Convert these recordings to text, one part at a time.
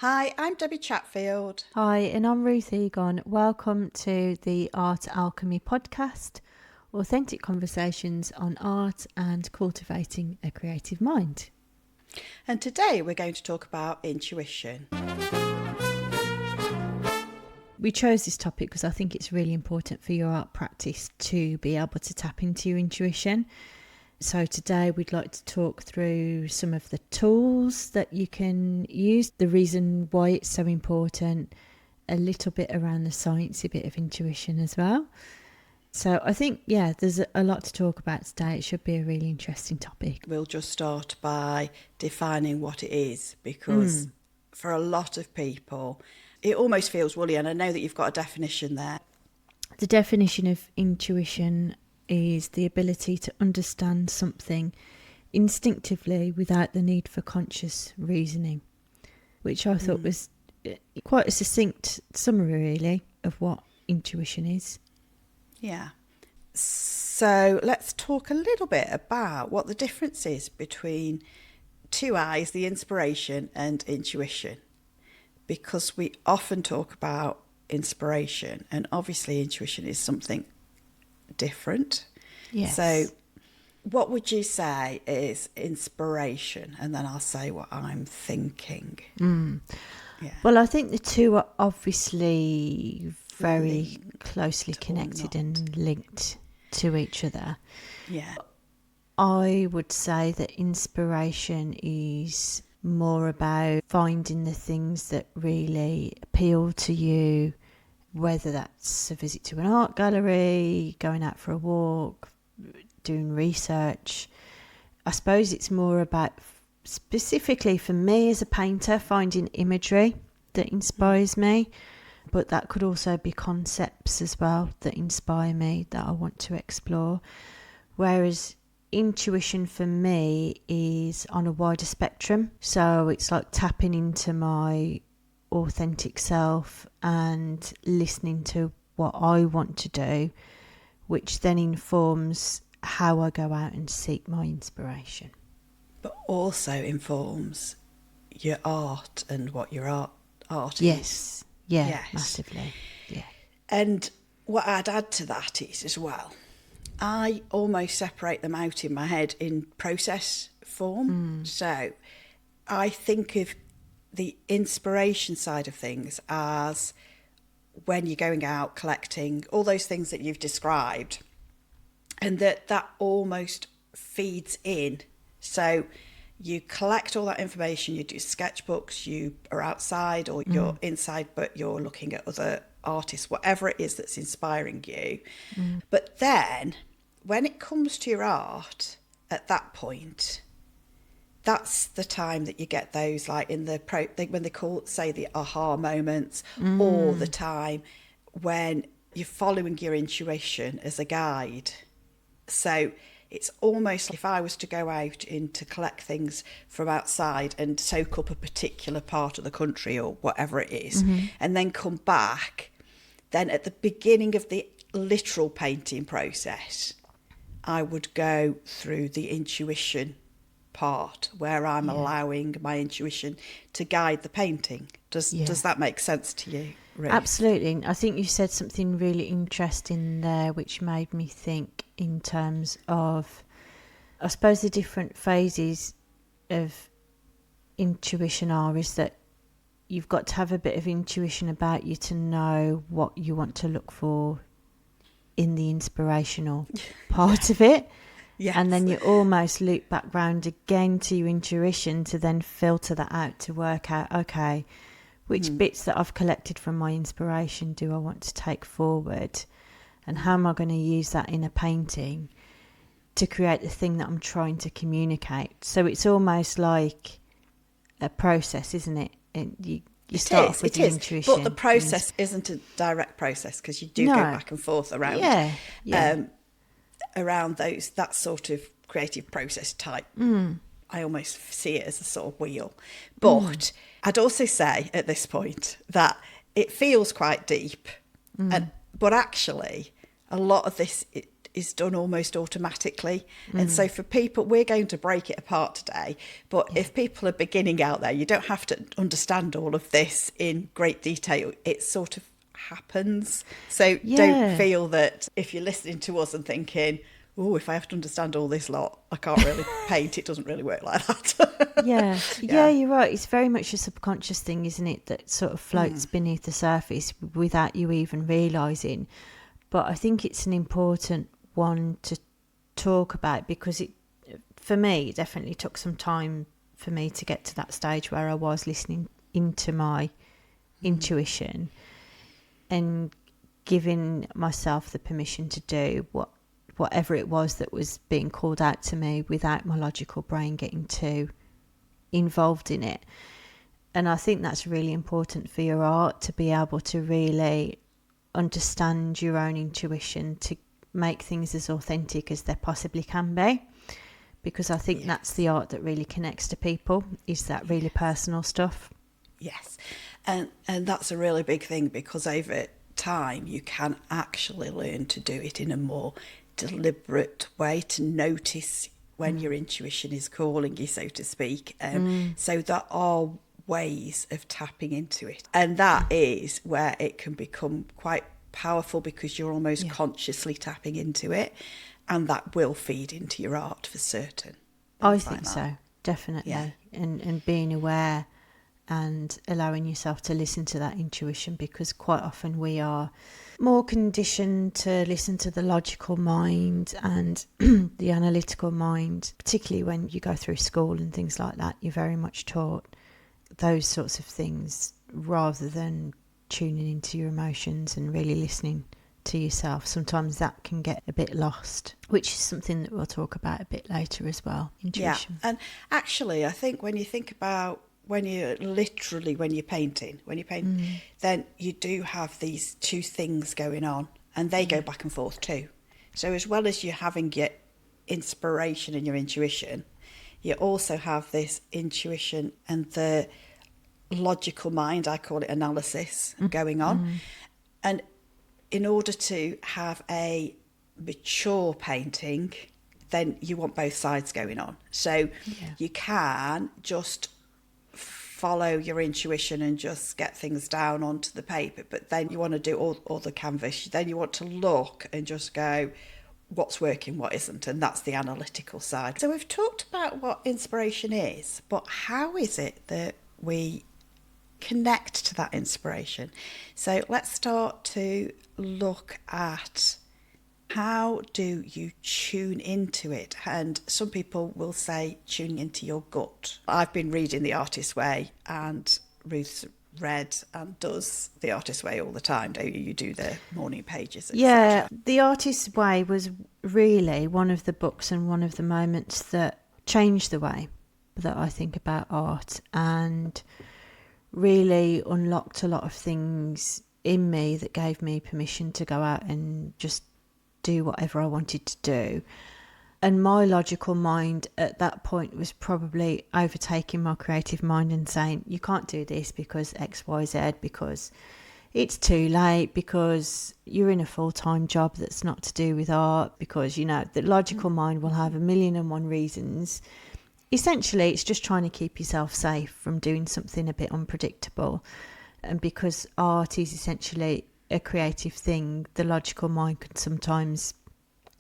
Hi, I'm Debbie Chatfield. Hi, and I'm Ruth Egon. Welcome to the Art Alchemy podcast, authentic conversations on art and cultivating a creative mind. And today we're going to talk about intuition. We chose this topic because I think it's really important for your art practice to be able to tap into your intuition. So today we'd like to talk through some of the tools that you can use, the reason why it's so important, a little bit around the sciencey bit of intuition as well. So I think, there's a lot to talk about today. It should be a really interesting topic. We'll just start by defining what it is, because for a lot of people, it almost feels woolly, and I know that you've got a definition there. The definition of intuition is the ability to understand something instinctively without the need for conscious reasoning, which I thought was quite a succinct summary, really, of what intuition is. Yeah. So let's talk a little bit about what the difference is between two eyes, the inspiration, and intuition, because we often talk about inspiration, and obviously intuition is something different. Yes. So what would you say is inspiration? And then I'll say what I'm thinking. Yeah. Well, I think the two are obviously very closely connected and linked to each other. Yeah. I would say that inspiration is more about finding the things that really appeal to you, whether that's a visit to an art gallery, going out for a walk, doing research. I suppose it's more about, specifically for me as a painter, finding imagery that inspires me, but that could also be concepts as well that inspire me, that I want to explore. Whereas intuition for me is on a wider spectrum, so it's like tapping into my authentic self and listening to what I want to do, which then informs how I go out and seek my inspiration. But also informs your art and what your art Yes. is. Yeah, Yes. massively. Yeah. And what I'd add to that is as well, I almost separate them out in my head in process form. So I think of the inspiration side of things as when you're going out collecting all those things that you've described, and that almost feeds in. So you collect all that information, you do sketchbooks, you are outside or you're inside, but you're looking at other artists, whatever it is that's inspiring you. But then when it comes to your art at that point, that's the time that you get those, like in the when they say the aha moments, or the time when you're following your intuition as a guide. So it's almost like if I was to go out to collect things from outside and soak up a particular part of the country or whatever it is, and then come back, then at the beginning of the literal painting process, I would go through the intuition part where I'm allowing my intuition to guide the painting. Does that make sense to you, Ruth? Absolutely. I think you said something really interesting there, which made me think in terms of, I suppose, the different phases of intuition is that you've got to have a bit of intuition about you to know what you want to look for in the inspirational part of it. Yes. And then you almost loop back round again to your intuition to then filter that out to work out, okay, which bits that I've collected from my inspiration do I want to take forward, and how am I going to use that in a painting to create the thing that I'm trying to communicate. So it's almost like a process, isn't it? And you start off with the intuition. But the process isn't a direct process, because you do go back and forth around around that sort of creative process type. I almost see it as a sort of wheel. But I'd also say at this point that it feels quite deep, but actually a lot of this is done almost automatically. And so for people, we're going to break it apart today, but if people are beginning out there, you don't have to understand all of this in great detail. It sort of happens. So don't feel that if you're listening to us and thinking, oh, if I have to understand all this lot, I can't really paint. It doesn't really work like that. Yeah, you're right. It's very much a subconscious thing, isn't it, that sort of floats beneath the surface without you even realising. But I think it's an important one to talk about, because it, for me, it definitely took some time for me to get to that stage where I was listening into my intuition and giving myself the permission to do whatever it was that was being called out to me without my logical brain getting too involved in it. And I think that's really important for your art, to be able to really understand your own intuition, to make things as authentic as they possibly can be, because I think that's the art that really connects to people, is that really personal stuff. Yes, and that's a really big thing, because over time you can actually learn to do it in a more deliberate way, to notice when your intuition is calling you, so to speak. So there are ways of tapping into it, and that is where it can become quite powerful, because you're almost consciously tapping into it, and that will feed into your art for certain. I think so, definitely. And being aware and allowing yourself to listen to that intuition, because quite often we are more conditioned to listen to the logical mind and the analytical mind, particularly when you go through school and things like that. You're very much taught those sorts of things rather than tuning into your emotions and really listening to yourself. Sometimes that can get a bit lost, which is something that we'll talk about a bit later as well, intuition. And actually, I think when you think about when you're painting, then you do have these two things going on, and they go back and forth too. So as well as you having your inspiration and your intuition, you also have this intuition and the logical mind, I call it analysis, going on. And in order to have a mature painting, then you want both sides going on. So you can just follow your intuition and just get things down onto the paper, but then you want to do all the canvas. Then you want to look and just go, what's working, what isn't, and that's the analytical side. So we've talked about what inspiration is, but how is it that we connect to that inspiration? So let's start to look at, how do you tune into it? And some people will say tuning into your gut. I've been reading The Artist's Way, and Ruth's read and does The Artist's Way all the time, don't you? You do the morning pages, etc. Yeah, The Artist's Way was really one of the books and one of the moments that changed the way that I think about art, and really unlocked a lot of things in me that gave me permission to go out and just do whatever I wanted to do. And my logical mind at that point was probably overtaking my creative mind and saying, you can't do this because X, Y, Z, because it's too late, because you're in a full-time job that's not to do with art, because, you know, the logical mind will have 1,000,001 reasons. Essentially, it's just trying to keep yourself safe from doing something a bit unpredictable. And because art is essentially a creative thing, the logical mind could sometimes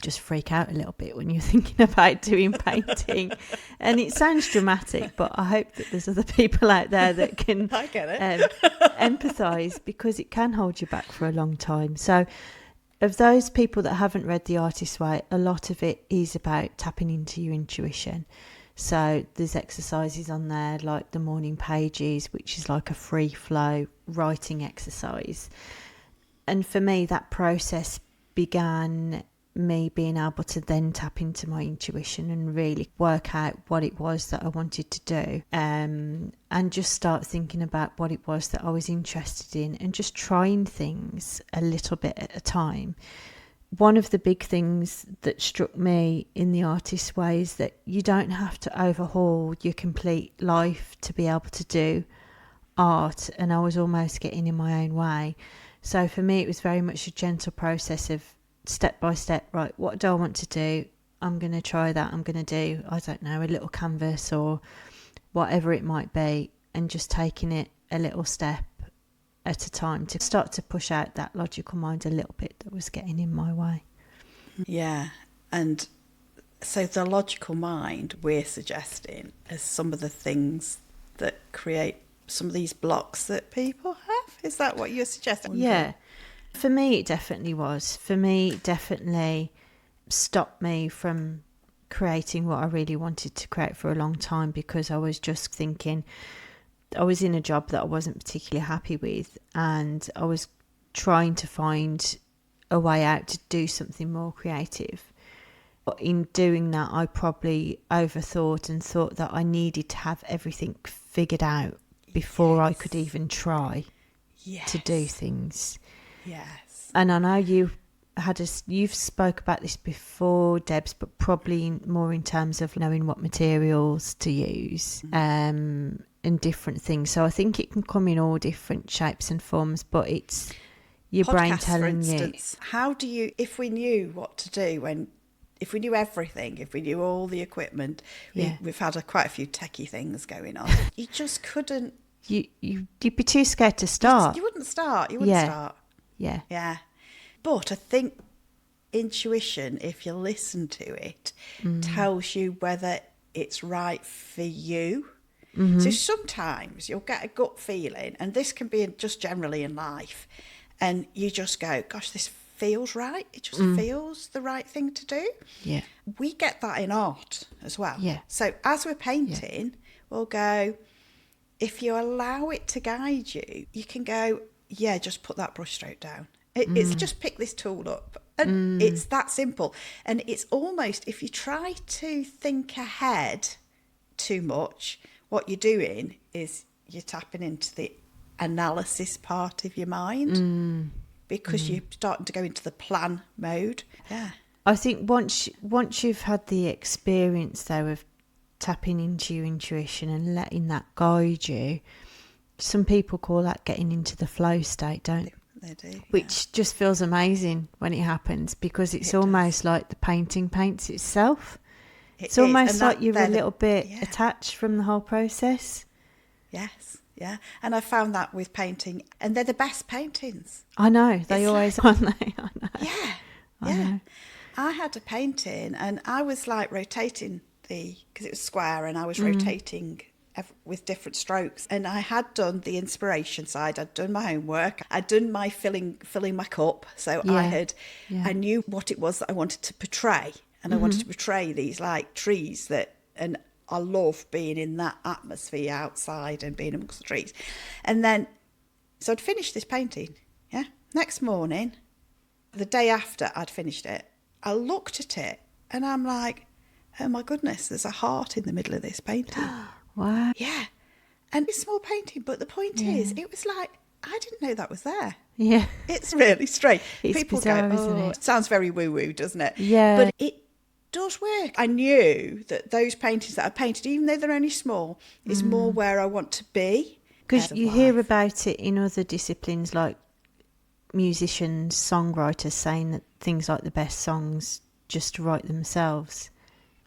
just freak out a little bit when you're thinking about doing painting. And it sounds dramatic, but I hope that there's other people out there that can I get it. empathise, because it can hold you back for a long time. So of those people that haven't read The Artist's Way, a lot of it is about tapping into your intuition. So there's exercises on there like the morning pages, which is like a free flow writing exercise. And for me, that process began me being able to then tap into my intuition and really work out what it was that I wanted to do, and just start thinking about what it was that I was interested in, and just trying things a little bit at a time. One of the big things that struck me in The Artist's Way is that you don't have to overhaul your complete life to be able to do art, and I was almost getting in my own way. So for me, it was very much a gentle process of step by step, right, what do I want to do? I'm going to try that. I'm going to do, I don't know, a little canvas or whatever it might be, and just taking it a little step at a time to start to push out that logical mind a little bit that was getting in my way. Yeah. And so the logical mind we're suggesting is some of the things that create some of these blocks that people have. Is that what you're suggesting? Yeah. For me, it definitely was. For me, it definitely stopped me from creating what I really wanted to create for a long time, because I was just thinking, I was in a job that I wasn't particularly happy with, and I was trying to find a way out to do something more creative. But in doing that, I probably overthought and thought that I needed to have everything figured out before I could even try to do things. Yes. And I know you've spoke about this before, Debs, but probably more in terms of knowing what materials to use and different things. So I think it can come in all different shapes and forms, but it's your brain telling for instance, you. How do you, if we knew what to do if we knew everything, if we knew all the equipment, we've had quite a few techie things going on, you just couldn't. You'd be too scared to start. You wouldn't start. Yeah. Yeah. But I think intuition, if you listen to it, tells you whether it's right for you. Mm-hmm. So sometimes you'll get a gut feeling, and this can be just generally in life, and you just go, gosh, this feels right. It just feels the right thing to do. Yeah. We get that in art as well. Yeah. So as we're painting, we'll go, if you allow it to guide you, you can go, yeah, just put that brush stroke down. It's just pick this tool up. And it's that simple. And it's almost, if you try to think ahead too much, what you're doing is you're tapping into the analysis part of your mind because you're starting to go into the plan mode. Yeah. I think once you've had the experience, though, of tapping into your intuition and letting that guide you, some people call that getting into the flow state, don't they? They do. Which just feels amazing when it happens, because it's almost like the painting paints itself. It's almost like you're a little bit attached from the whole process. Yes, yeah. And I found that with painting, and they're the best paintings. I know, they always aren't they? I know. Yeah, I know. I had a painting, and I was like rotating because it was square, and I was rotating with different strokes, and I had done the inspiration side, I'd done my homework, I'd done my filling my cup, so I knew what it was that I wanted to portray, and I wanted to portray these like trees and I love being in that atmosphere outside and being amongst the trees. And then so I'd finished this painting, next morning, the day after I'd finished it, I looked at it and I'm like, oh my goodness, there's a heart in the middle of this painting. Wow. Yeah. And it's a small painting, but the point is, it was like, I didn't know that was there. Yeah. It's really strange. It's People bizarre, go, isn't it? It sounds very woo-woo, doesn't it? Yeah. But it does work. I knew that those paintings that I painted, even though they're only small, is more where I want to be. Because you hear about it in other disciplines, like musicians, songwriters saying that things like the best songs just write themselves.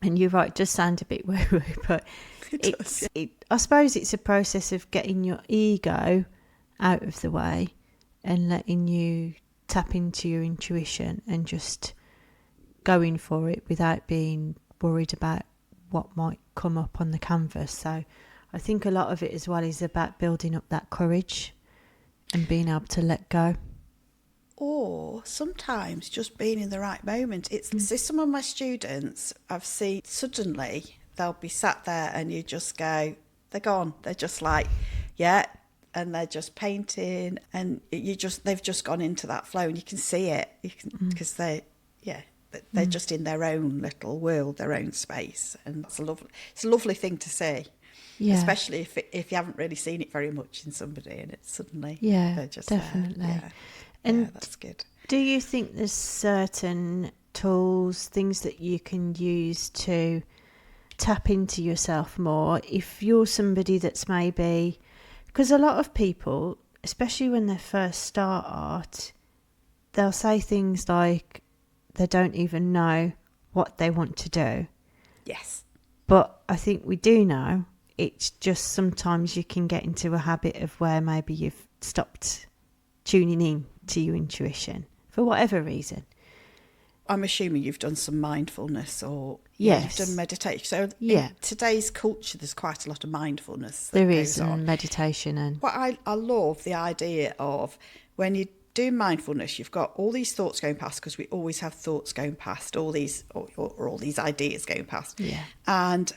And you're right, it does sound a bit woo-woo, but I suppose it's a process of getting your ego out of the way and letting you tap into your intuition and just going for it without being worried about what might come up on the canvas. So I think a lot of it as well is about building up that courage and being able to let go. Or sometimes just being in the right moment. So some of my students I've seen, suddenly they'll be sat there and you just go, they're gone. They're just like, and they're just painting, and they've just gone into that flow, and you can see it because they're just in their own little world, their own space, and it's a lovely thing to see. Yeah. Especially if you haven't really seen it very much in somebody, and it's suddenly they're just definitely. There. And that's good. Do you think there's certain tools, things that you can use to tap into yourself more if you're somebody that's maybe, because a lot of people, especially when they first start art, they'll say things like, they don't even know what they want to do. Yes. But I think we do know. It's just sometimes you can get into a habit of where maybe you've stopped tuning in to your intuition for whatever reason. I'm assuming you've done some mindfulness or Yes. you've done meditation. So Yeah. in today's culture, there's quite a lot of mindfulness that There goes is, on. and meditation and... What I love the idea of when you do mindfulness, you've got all these thoughts going past, because we always have thoughts going past, all these or all these ideas going past. Yeah. And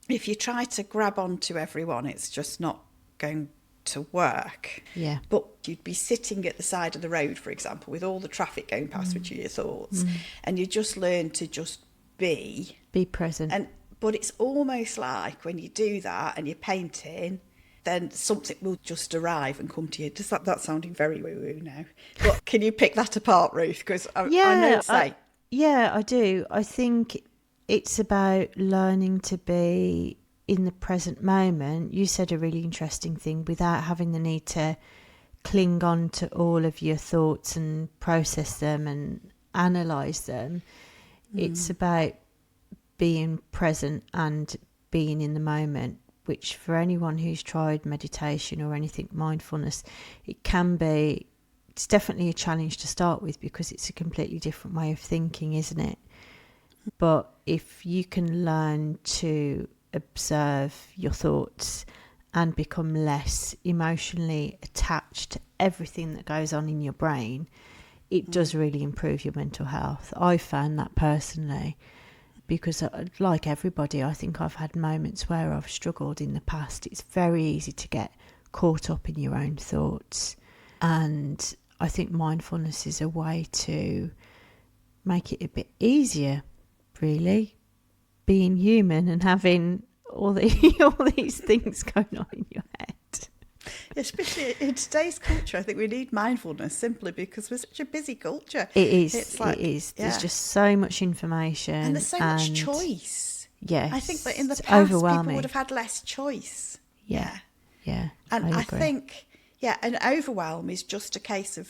if you try to grab onto everyone, it's just not going to work. Yeah. But you'd be sitting at the side of the road, for example, with all the traffic going past, which are your thoughts, and you just learn to just be present. But it's almost like when you do that and you're painting, then something will just arrive and come to you. Does that's sounding very woo-woo now? But can you pick that apart, Ruth? Because I know to say. I do. I think it's about learning to be in the present moment. You said a really interesting thing, without having the need to cling on to all of your thoughts and process them and analyse them. It's about being present and being in the moment, which for anyone who's tried meditation or anything mindfulness, it's definitely a challenge to start with, because it's a completely different way of thinking, isn't it? But if you can learn to observe your thoughts and become less emotionally attached to everything that goes on in your brain, it does really improve your mental health. I found that personally, because like everybody, I think I've had moments where I've struggled in the past. It's very easy to get caught up in your own thoughts, and I think mindfulness is a way to make it a bit easier, really, being human and having all these things going on in your head. Especially in today's culture, I think we need mindfulness simply because we're such a busy culture. It is. It's like, it is. Yeah. There's just so much information. And there's so much choice. Yes. I think that in the it's past, people overwhelming. would have had less choice. Yeah. And I agree. think, an overwhelm is just a case of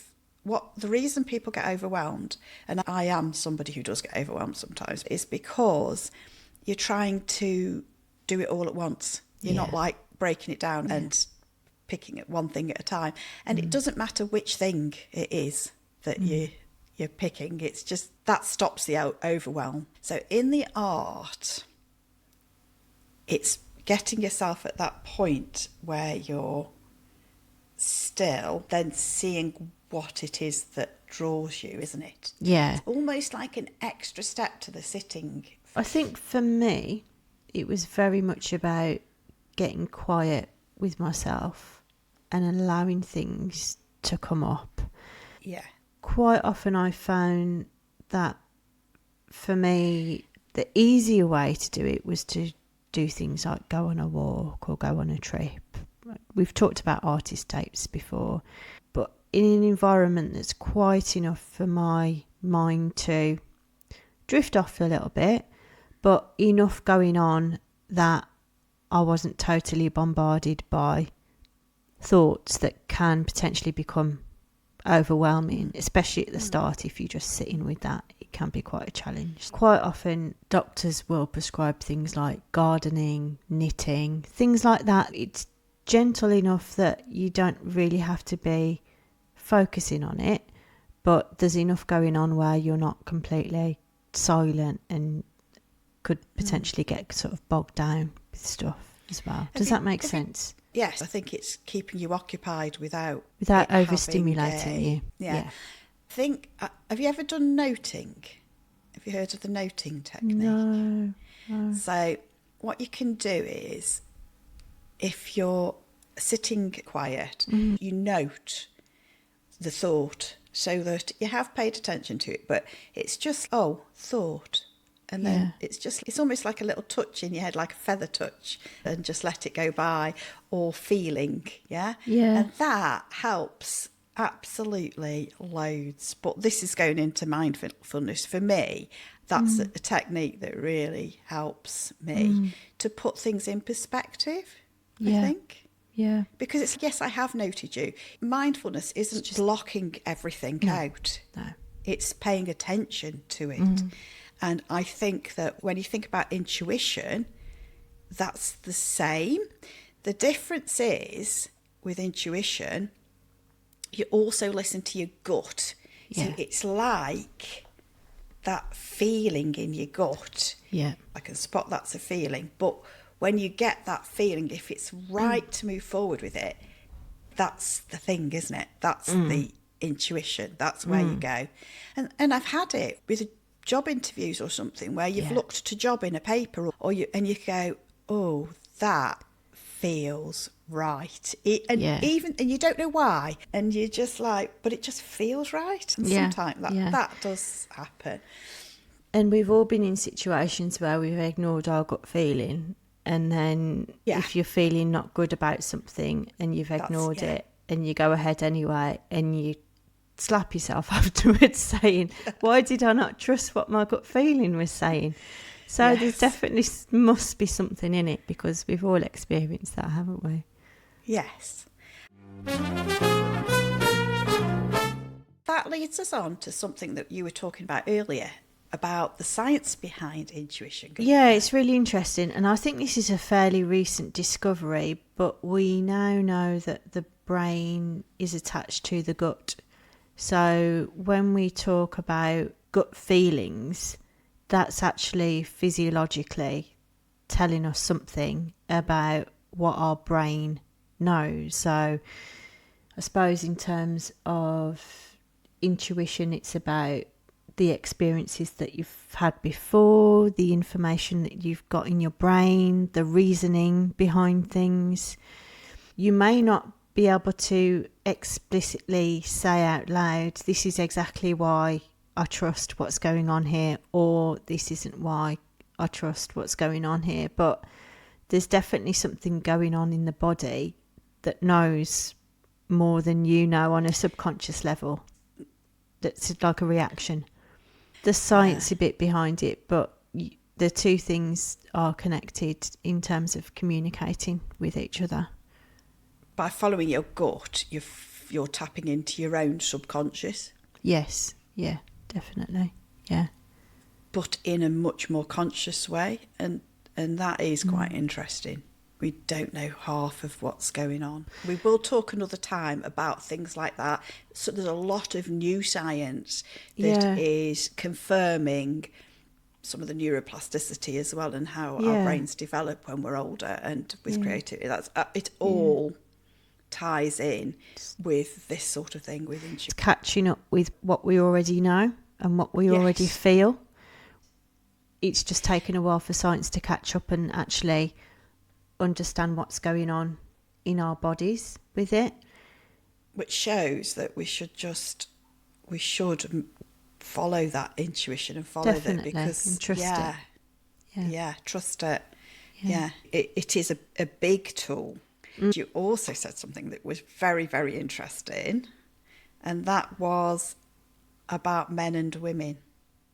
the reason people get overwhelmed, and I am somebody who does get overwhelmed sometimes, is because you're trying to do it all at once. You're not like breaking it down and picking at one thing at a time. And it doesn't matter which thing it is that you're picking. It's just that stops the overwhelm. So in the art, it's getting yourself at that point where you're still, then seeing what it is that draws you, isn't it? Yeah. It's almost like an extra step to the sitting. I think for me, it was very much about getting quiet with myself and allowing things to come up. Yeah. Quite often I found that for me, the easier way to do it was to do things like go on a walk or go on a trip. We've talked about artist tapes before, but in an environment that's quiet enough for my mind to drift off a little bit, but enough going on that I wasn't totally bombarded by thoughts that can potentially become overwhelming, especially at the start. If you're just sitting with that, it can be quite a challenge. Quite often doctors will prescribe things like gardening, knitting, things like that. It's gentle enough that you don't really have to be focusing on it, but there's enough going on where you're not completely silent and could potentially get sort of bogged down with stuff as well. Does that make sense? Yes, I think it's keeping you occupied without overstimulating you. Yeah. Have you ever done noting? Have you heard of the noting technique? No. So what you can do is, if you're sitting quiet, you note the thought so that you have paid attention to it, but it's just, thought. And then it's almost like a little touch in your head, like a feather touch, and just let it go by, or feeling, yeah? And that helps absolutely loads. But this is going into mindfulness. For me, that's a technique that really helps me to put things in perspective, I think. Yeah. Because yes, I have noted you. Mindfulness isn't just blocking everything out. No. It's paying attention to it. And I think that when you think about intuition, that's the same. The difference is with intuition, you also listen to your gut. Yeah. So it's like that feeling in your gut. Yeah. I can spot that's a feeling. But when you get that feeling, if it's right to move forward with it, that's the thing, isn't it? That's the intuition. That's where you go. And I've had it with job interviews or something where you've looked at a job in a paper and you go, oh, that feels right. And you don't know why. And you're just like, but it just feels right. And sometimes that does happen. And we've all been in situations where we've ignored our gut feeling, and then if you're feeling not good about something and you've ignored it and you go ahead anyway and you slap yourself afterwards saying, why did I not trust what my gut feeling was saying? So there's definitely must be something in it, because we've all experienced that, haven't we? Yes. That leads us on to something that you were talking about earlier, about the science behind intuition. Yeah, it's really interesting. And I think this is a fairly recent discovery, but we now know that the brain is attached to the gut. So when we talk about gut feelings, that's actually physiologically telling us something about what our brain knows. So I suppose in terms of intuition, it's about the experiences that you've had before, the information that you've got in your brain, the reasoning behind things. You may not be able to explicitly say out loud, this is exactly why I trust what's going on here, or this isn't why I trust what's going on here. But there's definitely something going on in the body that knows more than you know on a subconscious level. That's like a reaction. The science a bit behind it, but the two things are connected in terms of communicating with each other. By following your gut, you're tapping into your own subconscious. Yes, yeah, definitely, yeah. But in a much more conscious way, and that is quite interesting. We don't know half of what's going on. We will talk another time about things like that. So there's a lot of new science that is confirming some of the neuroplasticity as well, and how our brains develop when we're older, and with creativity. That's it all ties in with this sort of thing with intuition. It's catching up with what we already know and what we already feel. It's just taken a while for science to catch up and actually understand what's going on in our bodies with it, which shows that we should follow that intuition and follow that, because and trust it. Trust it. It is a big tool. You also said something that was very, very interesting, and that was about men and women.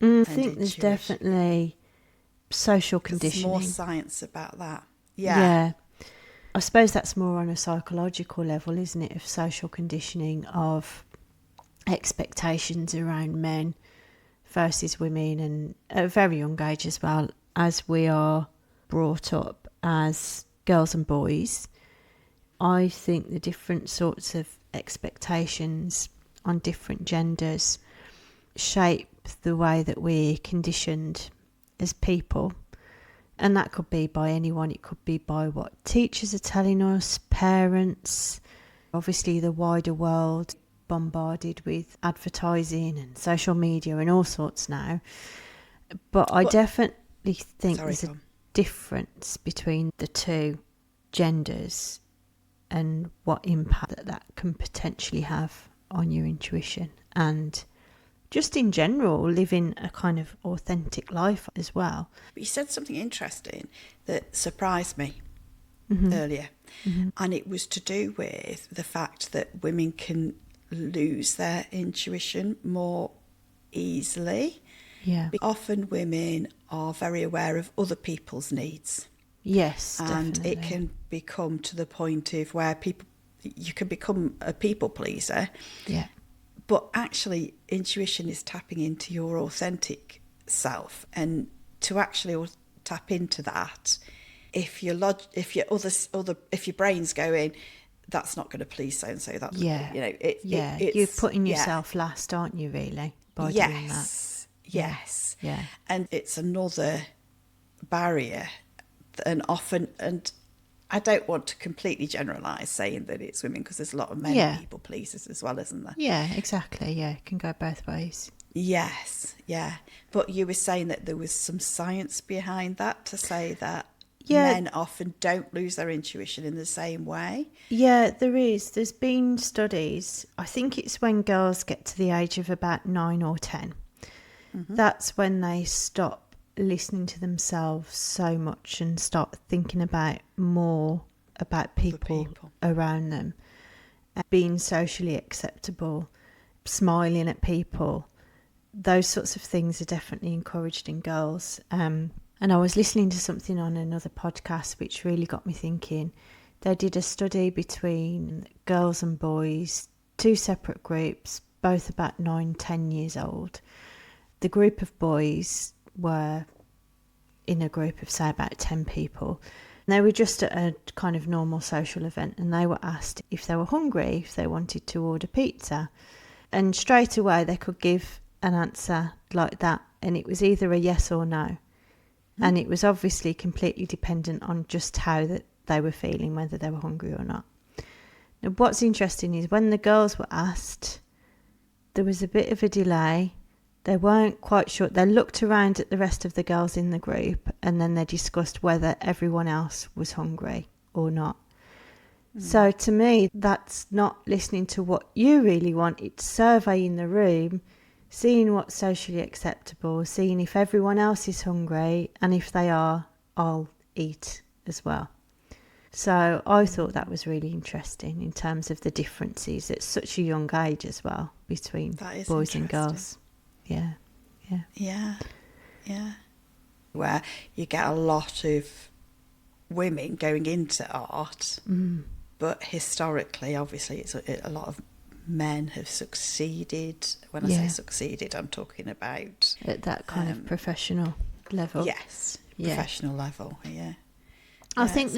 I think there's definitely social conditioning. There's more science about that. Yeah. I suppose that's more on a psychological level, isn't it, of social conditioning, of expectations around men versus women, and at a very young age as well, as we are brought up as girls and boys. I think the different sorts of expectations on different genders shape the way that we're conditioned as people. And that could be by anyone. It could be by what teachers are telling us, parents, obviously the wider world, bombarded with advertising and social media and all sorts now. But I definitely think there's a difference between the two genders and what impact that can potentially have on your intuition, and just in general living a kind of authentic life as well. But you said something interesting that surprised me earlier, and it was to do with the fact that women can lose their intuition more easily. Yeah. Often women are very aware of other people's needs. Yes, and definitely. It can become to the point of where you can become a people pleaser. Yeah. But actually, intuition is tapping into your authentic self, and to actually tap into that, if your brain's going, that's not going to please so and so. That's you're putting yourself last, aren't you? Really, by doing that. Yes. Yeah. And it's another barrier, and often, and I don't want to completely generalise saying that it's women, because there's a lot of men people pleasers as well, isn't there? Yeah, exactly. Yeah, it can go both ways. Yes, yeah. But you were saying that there was some science behind that, to say that men often don't lose their intuition in the same way. Yeah, there is. There's been studies. I think it's when girls get to the age of about 9 or 10. Mm-hmm. That's when they stop listening to themselves so much and start thinking about more about people around them, being socially acceptable, smiling at people. Those sorts of things are definitely encouraged in girls. And I was listening to something on another podcast which really got me thinking. They did a study between girls and boys, 2 separate groups, both about 9-10 years old. The group of boys were in a group of, say, about 10 people. They were just at a kind of normal social event, and they were asked if they were hungry, if they wanted to order pizza. And straight away they could give an answer like that, and it was either a yes or no. And it was obviously completely dependent on just how that they were feeling, whether they were hungry or not. Now, what's interesting is when the girls were asked, there was a bit of a delay. They weren't quite sure. They looked around at the rest of the girls in the group, and then they discussed whether everyone else was hungry or not. So to me, that's not listening to what you really want. It's surveying the room, seeing what's socially acceptable, seeing if everyone else is hungry, and if they are, I'll eat as well. So I thought that was really interesting in terms of the differences at such a young age as well between boys and girls. Yeah. Where you get a lot of women going into art, but historically, obviously, it's a lot of men have succeeded. When I say succeeded, I'm talking about at that kind of professional level. Yes, professional level. Yeah. I think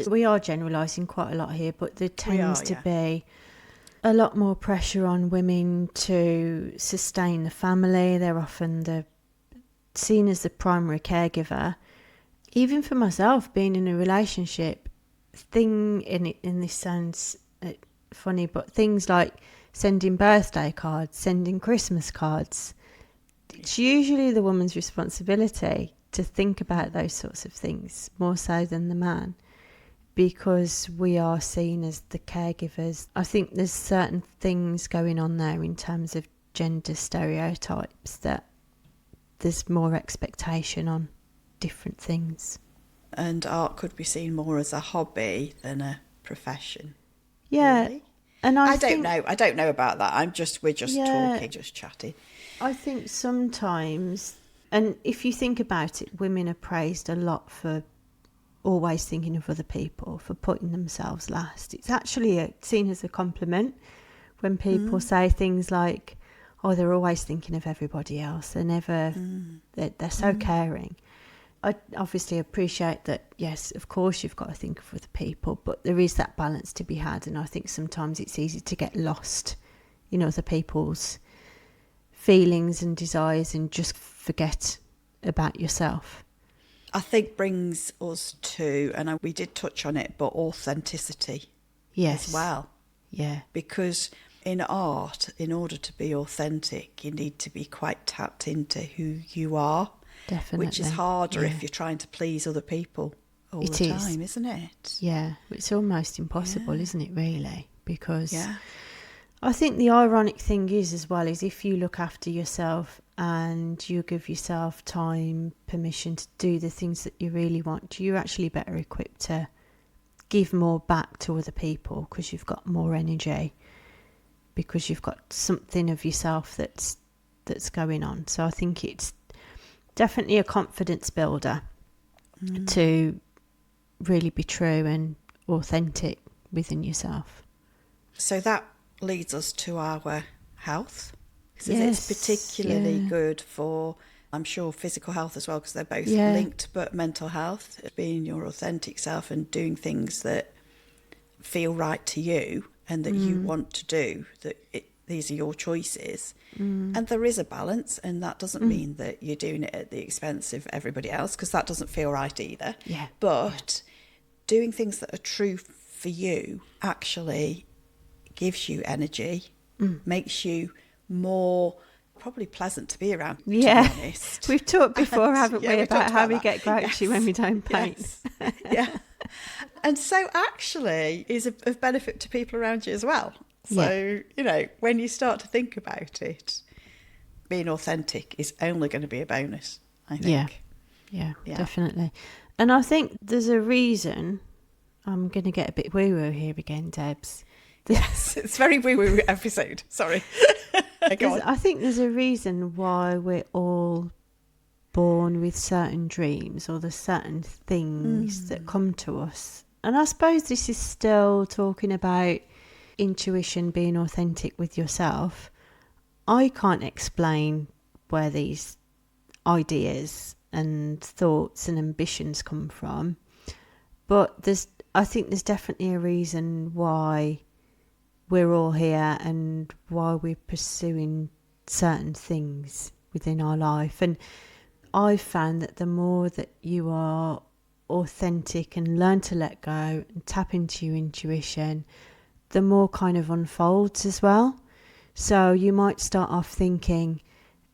we are generalising quite a lot here, but there tends to be a lot more pressure on women to sustain the family. They're often seen as the primary caregiver. Even for myself, being in a relationship, in this sounds funny, but things like sending birthday cards, sending Christmas cards, it's usually the woman's responsibility to think about those sorts of things more so than the man, because we are seen as the caregivers. I think there's certain things going on there in terms of gender stereotypes, that there's more expectation on different things. And art could be seen more as a hobby than a profession. Yeah. Really? And I don't know. I don't know about that. We're just talking, just chatting. I think sometimes, and if you think about it, women are praised a lot for always thinking of other people, for putting themselves last. It's actually seen as a compliment when people say things like, oh, they're always thinking of everybody else. They're never, they're so caring. I obviously appreciate that, yes, of course you've got to think of other people, but there is that balance to be had, and I think sometimes it's easy to get lost in other people's feelings and desires and just forget about yourself. I think brings us to, and we did touch on it, but authenticity as well. Yeah. Because in art, in order to be authentic, you need to be quite tapped into who you are. Definitely. Which is harder if you're trying to please other people all the time, isn't it? Yeah, it's almost impossible, isn't it, really? Because I think the ironic thing is as well, is if you look after yourself and you give yourself time, permission to do the things that you really want, you're actually better equipped to give more back to other people, because you've got more energy, because you've got something of yourself that's going on. So I think it's definitely a confidence builder to really be true and authentic within yourself. So that leads us to our health. Because Yes, it's particularly yeah. good for, I'm sure, physical health as well, because they're both Yeah. linked, but mental health, being your authentic self and doing things that feel right to you and that you want to do, these are your choices. And there is a balance, and that doesn't mean that you're doing it at the expense of everybody else, because that doesn't feel right either. Yeah. But doing things that are true for you actually gives you energy, makes you more probably pleasant to be around, to be honest. We've talked before, haven't we, we've about talked how we that. get grouchy when we don't paint. Yes. Yeah. And so actually is of benefit to people around you as well. So, when you start to think about it, being authentic is only going to be a bonus, I think. Yeah, definitely. And I think there's a reason. I'm going to get a bit woo-woo here again, Debs. Yes, it's very woo-woo episode. Sorry. Go on. I think there's a reason why we're all born with certain dreams, or the certain things that come to us. And I suppose this is still talking about intuition, being authentic with yourself. I can't explain where these ideas and thoughts and ambitions come from, but I think there's definitely a reason why we're all here and why we're pursuing certain things within our life. And I've found that the more that you are authentic and learn to let go and tap into your intuition, the more kind of unfolds as well. So you might start off thinking,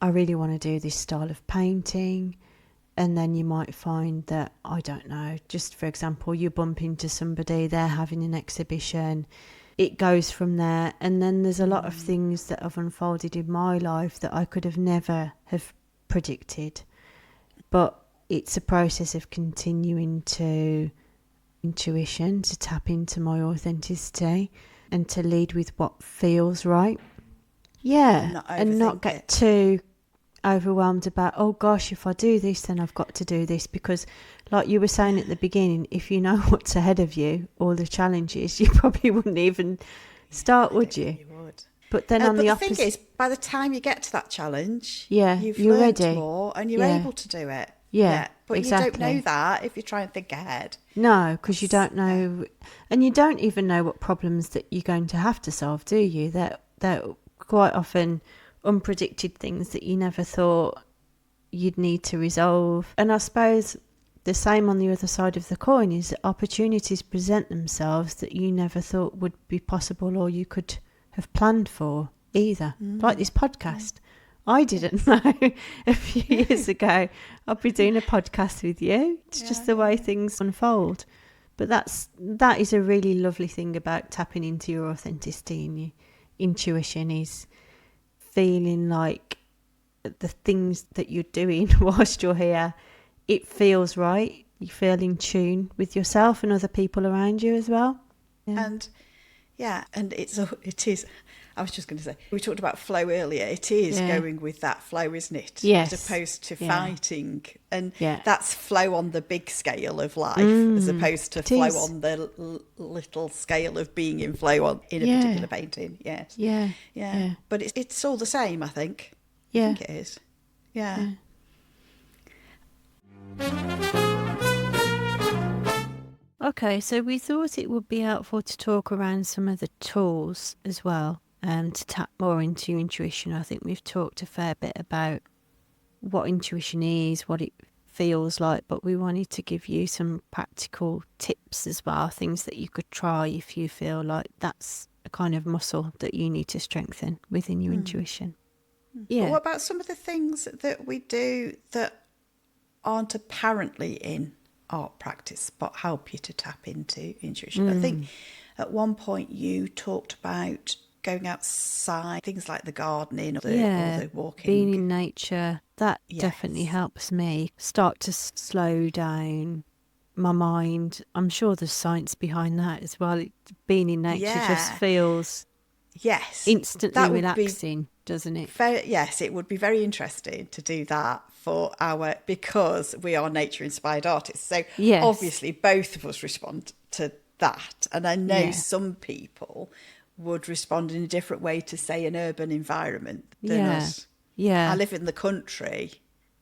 I really want to do this style of painting. And then you might find that, I don't know, just for example, you bump into somebody, they're having an exhibition. It goes from there. And then there's a lot of things that have unfolded in my life that I could have never have predicted. But it's a process of continuing to intuition, to tap into my authenticity and to lead with what feels right. Yeah, and not get too overwhelmed about, oh gosh, if I do this, then I've got to do this. Because like you were saying at the beginning, if you know what's ahead of you, all the challenges, you probably wouldn't even start, would you? You would. But then on the opposite... thing is, by the time you get to that challenge, you've you're learned ready. more and you're able to do it. Yeah, but exactly. you don't know that if you try and think ahead. No, because you don't know, and you don't even know what problems that you're going to have to solve, do you? They're quite often unpredicted things that you never thought you'd need to resolve. And I suppose the same on the other side of the coin is that opportunities present themselves that you never thought would be possible or you could have planned for either. Like this podcast. I didn't know a few years ago I'd be doing a podcast with you. It's just the way things unfold. But that is a really lovely thing about tapping into your authenticity and your intuition, is feeling like the things that you're doing whilst you're here, it feels right. You feel in tune with yourself and other people around you as well. And it is. I was just going to say, we talked about flow earlier. It is going with that flow, isn't it? Yes. As opposed to fighting. And that's flow on the big scale of life, as opposed to flow on the little scale of being in flow in a particular painting. Yes. Yeah. But it's all the same, I think. Yeah. I think it is. Yeah. Okay, so we thought it would be helpful to talk around some of the tools as well, to tap more into your intuition. I think we've talked a fair bit about what intuition is, what it feels like, but we wanted to give you some practical tips as well, things that you could try if you feel like that's a kind of muscle that you need to strengthen within your intuition. Yeah. But what about some of the things that we do that aren't apparently in art practice but help you to tap into intuition? I think at one point you talked about going outside, things like the gardening or the walking. Being in nature, that definitely helps me start to slow down my mind. I'm sure there's science behind that as well. Being in nature just feels instantly relaxing, doesn't it? Yes, it would be very interesting to do that because we are nature-inspired artists. So obviously both of us respond to that. And I know some people would respond in a different way to, say, an urban environment than Yeah. us. Yeah. I live in the country.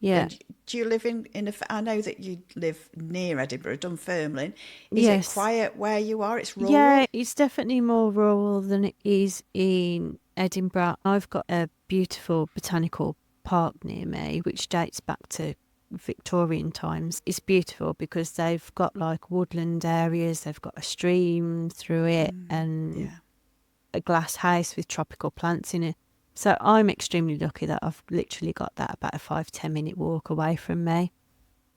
Yeah. And do you live in I know that you live near Edinburgh, Dunfermline. Is it Yes. quiet where you are? It's rural? Yeah, it's definitely more rural than it is in Edinburgh. I've got a beautiful botanical park near me, which dates back to Victorian times. It's beautiful because they've got like woodland areas, they've got a stream through it, and Yeah. a glass house with tropical plants in it. So I'm extremely lucky that I've literally got that about a 5-10 minute walk away from me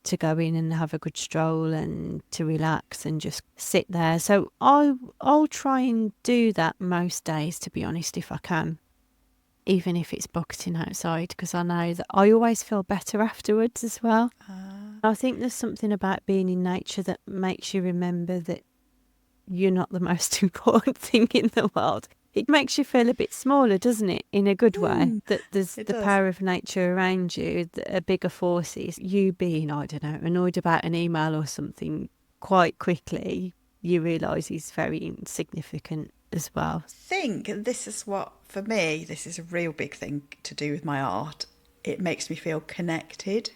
to go in and have a good stroll and to relax and just sit there. So I'll try and do that most days, to be honest, if I can, even if it's bucketing outside, because I know that I always feel better afterwards as well. I think there's something about being in nature that makes you remember that you're not the most important thing in the world. It makes you feel a bit smaller, doesn't it? In a good way. That there's the does. power of nature around you, a bigger force is you being, I don't know, annoyed about an email or something quite quickly, you realise is very insignificant as well. And this is what, for me, this is a real big thing to do with my art. It makes me feel connected.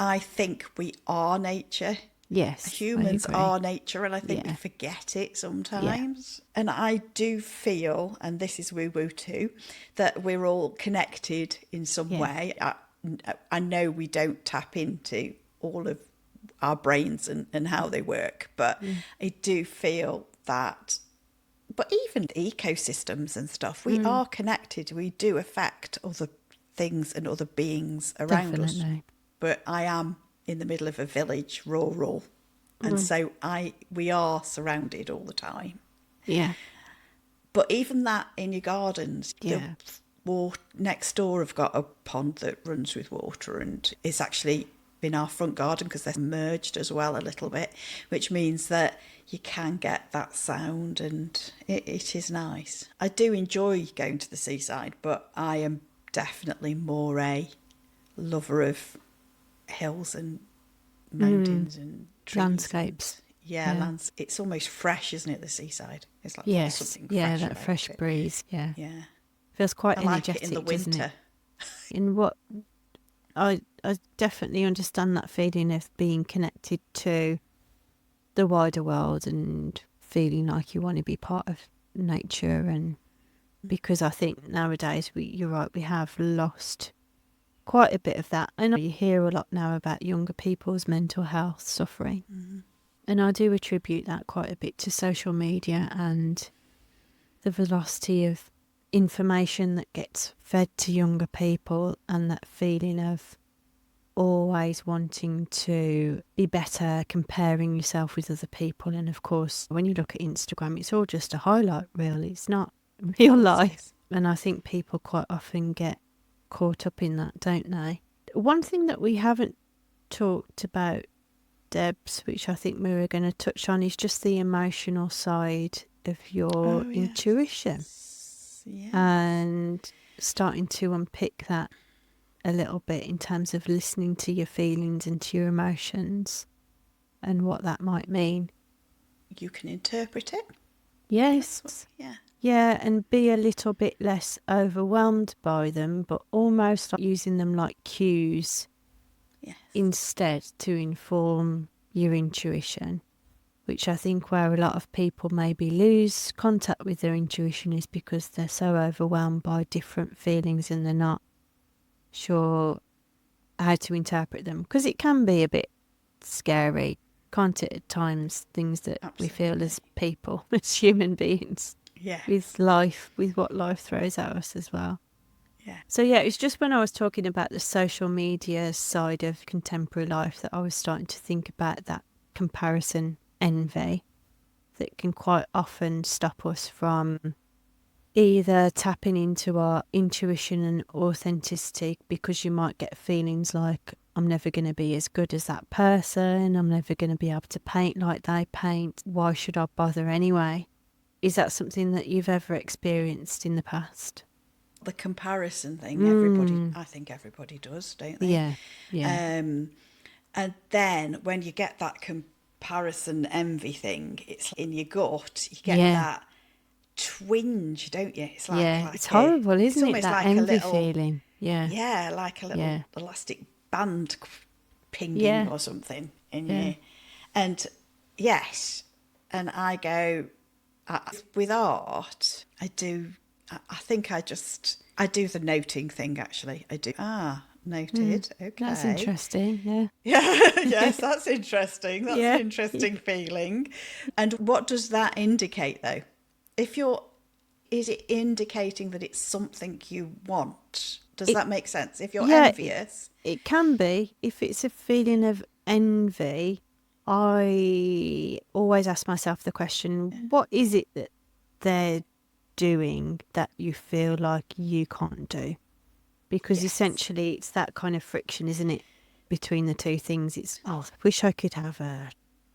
I think we are nature. Yes, Humans are nature, and I think we Yeah. forget it sometimes. And I do feel, and this is woo-woo too, that we're all connected in some Yeah. way. I know we don't tap into all of our brains and how they work, but I do feel that, but even ecosystems and stuff, we are connected. We do affect other things and other beings around us. Definitely. But I am in the middle of a village, rural, and so we are surrounded all the time. Yeah. But even that in your gardens, Yeah. next door have got a pond that runs with water, and it's actually in our front garden because they're merged as well a little bit, which means that you can get that sound, and it is nice. I do enjoy going to the seaside, but I am definitely more a lover of hills and mountains and trees. Landscapes. Yeah. It's almost fresh, isn't it, the seaside? It's like Yes. something Yeah, fresh that about fresh it. breeze. Yeah. Yeah. Feels quite I like energetic, it in the doesn't winter. it? In what I definitely understand that feeling of being connected to the wider world and feeling like you want to be part of nature, and because I think nowadays you're right, we have lost quite a bit of that. I know you hear a lot now about younger people's mental health suffering, and I do attribute that quite a bit to social media and the velocity of information that gets fed to younger people, and that feeling of always wanting to be better, comparing yourself with other people. And of course, when you look at Instagram, it's all just a highlight reel. It's not real life. And I think people quite often get caught up in that, don't they? One thing that we haven't talked about, Debs, which I think we were going to touch on, is just the emotional side of your intuition. Yeah. And starting to unpick that a little bit in terms of listening to your feelings and to your emotions and what that might mean. You can interpret it. Yes. Yeah. Yeah, and be a little bit less overwhelmed by them, but almost like using them like cues instead to inform your intuition, which I think where a lot of people maybe lose contact with their intuition is because they're so overwhelmed by different feelings and they're not sure how to interpret them, because it can be a bit scary, can't it, at times, things that we feel as people, as human beings, with life, with what life throws at us as well. So yeah, it's just when I was talking about the social media side of contemporary life that I was starting to think about that comparison envy that can quite often stop us from either tapping into our intuition and authenticity, because you might get feelings like, I'm never going to be as good as that person, I'm never going to be able to paint like they paint, why should I bother anyway? Is that something that you've ever experienced in the past? The comparison thing, I think everybody does, don't they? Yeah. And then when you get that comparison envy thing, it's in your gut, you get that twinge, don't you? It's like, Yeah, it's horrible, it's isn't it? almost That like envy a little, feeling. Yeah. yeah, like a little Yeah. elastic band pinging Yeah. or something in Yeah. you. And yes, and I go, with art, I think I do the noting thing, actually. I do, noted, okay. That's interesting. Yeah. Yeah, yes, that's interesting. That's an Yeah. interesting feeling. And what does that indicate, though? Is it indicating that it's something you want? Does that make sense? If you're envious. It can be. If it's a feeling of envy, I always ask myself the question, what is it that they're doing that you feel like you can't do? Because essentially it's that kind of friction, isn't it, between the two things? It's, I wish I could have a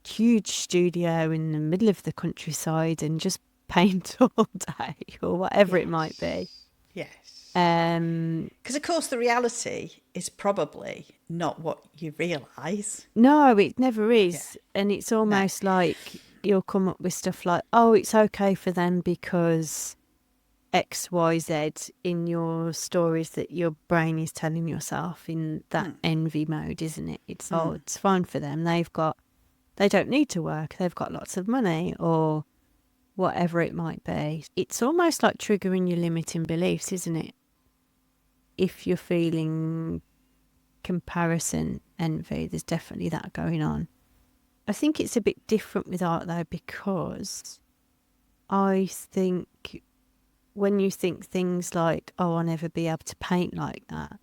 huge studio in the middle of the countryside and just paint all day, or whatever it might be. Yes. Because of course the reality is probably not what you realise. No, it never is. Yeah. And it's almost like you'll come up with stuff like, oh, it's okay for them because X, Y, Z in your stories that your brain is telling yourself in that envy mode, isn't it? It's, it's fine for them. They don't need to work. They've got lots of money, or whatever it might be. It's almost like triggering your limiting beliefs, isn't it? If you're feeling comparison envy, there's definitely that going on. I think it's a bit different with art, though, because I think when you think things like, oh, I'll never be able to paint like that,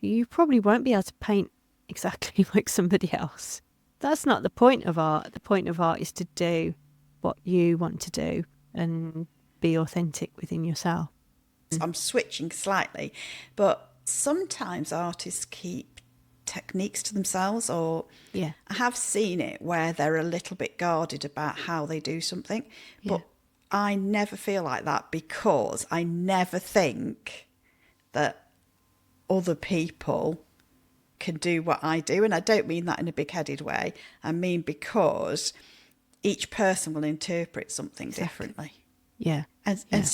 you probably won't be able to paint exactly like somebody else. That's not the point of art. The point of art is to do what you want to do and be authentic within yourself. I'm switching slightly, but sometimes artists keep techniques to themselves, or I have seen it where they're a little bit guarded about how they do something, but I never feel like that, because I never think that other people can do what I do. And I don't mean that in a big-headed way. I mean because each person will interpret something differently. Yeah. And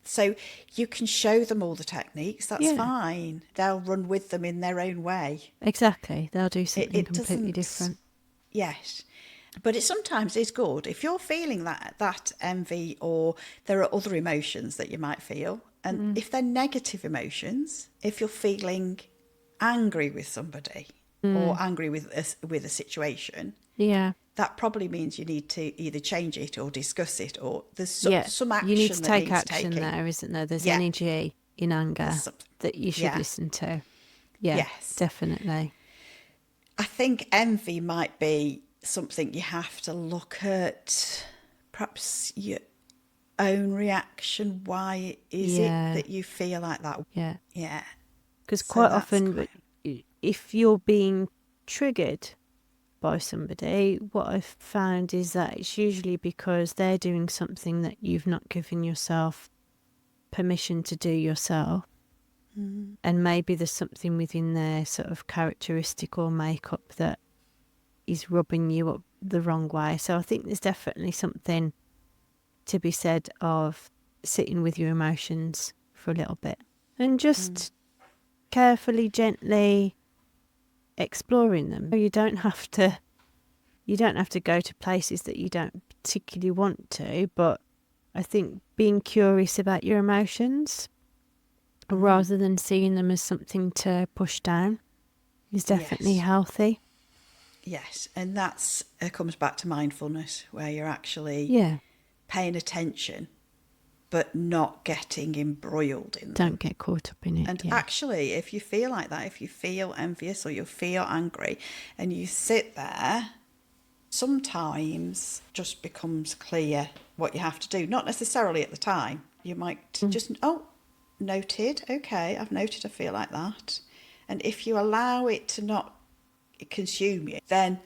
so you can show them all the techniques, that's fine. They'll run with them in their own way. Exactly. They'll do something completely different. Yes. But it sometimes is good if you're feeling that envy, or there are other emotions that you might feel. And if they're negative emotions, if you're feeling angry with somebody or angry with a situation, that probably means you need to either change it or discuss it, or there's some action. You need to take action there, isn't there? There's energy in anger that you should listen to. Yeah, yes, definitely. I think envy might be something you have to look at, perhaps your own reaction. Why is it that you feel like that? Yeah. Yeah. Because quite often, if you're being triggered by somebody, what I've found is that it's usually because they're doing something that you've not given yourself permission to do yourself. And maybe there's something within their sort of characteristic or makeup that is rubbing you up the wrong way. So I think there's definitely something to be said of sitting with your emotions for a little bit and just carefully, gently exploring them. You don't have to go to places that you don't particularly want to, but I think being curious about your emotions rather than seeing them as something to push down is definitely healthy. Yes, and it comes back to mindfulness, where you're actually paying attention but not getting embroiled in them. Don't get caught up in it. And actually, if you feel like that, if you feel envious or you feel angry and you sit there, sometimes just becomes clear what you have to do. Not necessarily at the time. You might just, noted, okay, I've noted I feel like that. And if you allow it to not consume you, then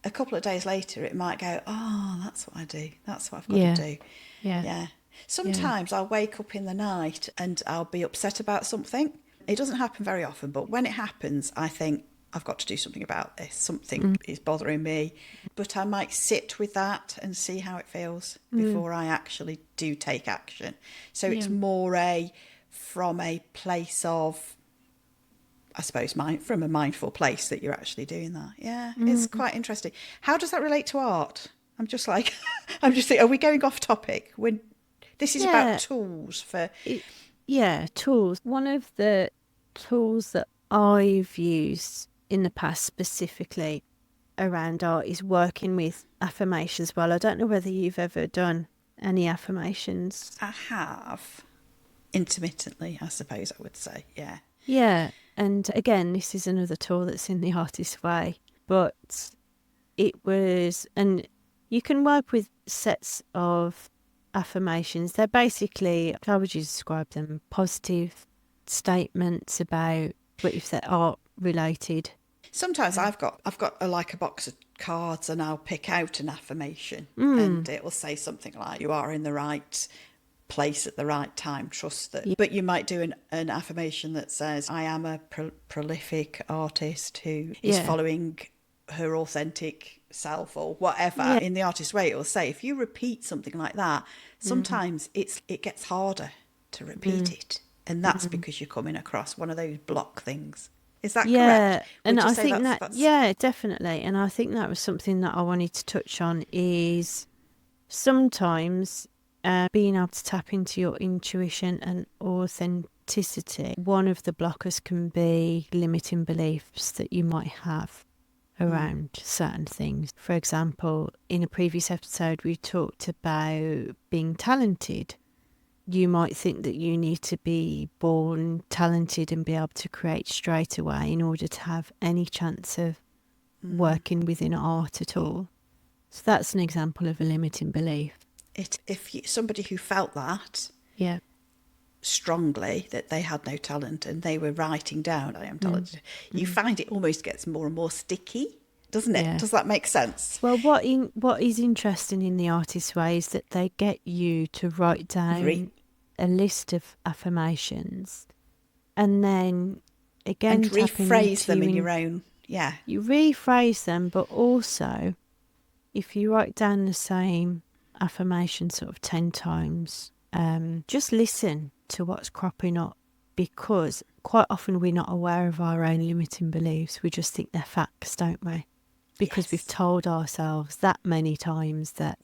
a couple of days later it might go, oh, that's what I do. That's what I've got to do. Yeah. Sometimes I'll wake up in the night and I'll be upset about something. It doesn't happen very often, but when it happens, I think, I've got to do something about this. Something is bothering me. But I might sit with that and see how it feels before I actually do take action. So it's more from a place of, I suppose, from a mindful place that you're actually doing that. Yeah, it's quite interesting. How does that relate to art? I'm just thinking, are we going off topic? This is about tools for... tools. One of the tools that I've used in the past specifically around art is working with affirmations. Well, I don't know whether you've ever done any affirmations. I have. Intermittently, I suppose I would say, yeah. Yeah, and again, this is another tool that's in the artist's way, but it was, and you can work with sets of affirmations. They're basically, how would you describe them? Positive statements about what you've said, art related. Sometimes I've got a box of cards and I'll pick out an affirmation and it will say something like, you are in the right place at the right time, trust that. But you might do an affirmation that says, I am a prolific artist who is following her authentic self, or whatever. In the artist way, it will say, if you repeat something like that, sometimes it gets harder to repeat it, and that's because you're coming across one of those block things. Is that correct? And I think that's... definitely. And I think that was something that I wanted to touch on, is sometimes being able to tap into your intuition and authenticity. One of the blockers can be limiting beliefs that you might have around certain things. For example, in a previous episode, we talked about being talented. You might think that you need to be born talented and be able to create straight away in order to have any chance of working within art at all. So that's an example of a limiting belief. Somebody who felt that strongly, that they had no talent, and they were writing down, I am talented, you find it almost gets more and more sticky, doesn't it? Does that make sense? Well, what is interesting in the artist's way is that they get you to write down a list of affirmations, and then again and rephrase them in your own. Yeah, you rephrase them, but also if you write down the same affirmation sort of 10 times, just listen to what's cropping up, because quite often we're not aware of our own limiting beliefs. We just think they're facts, don't we? Because we've told ourselves that many times that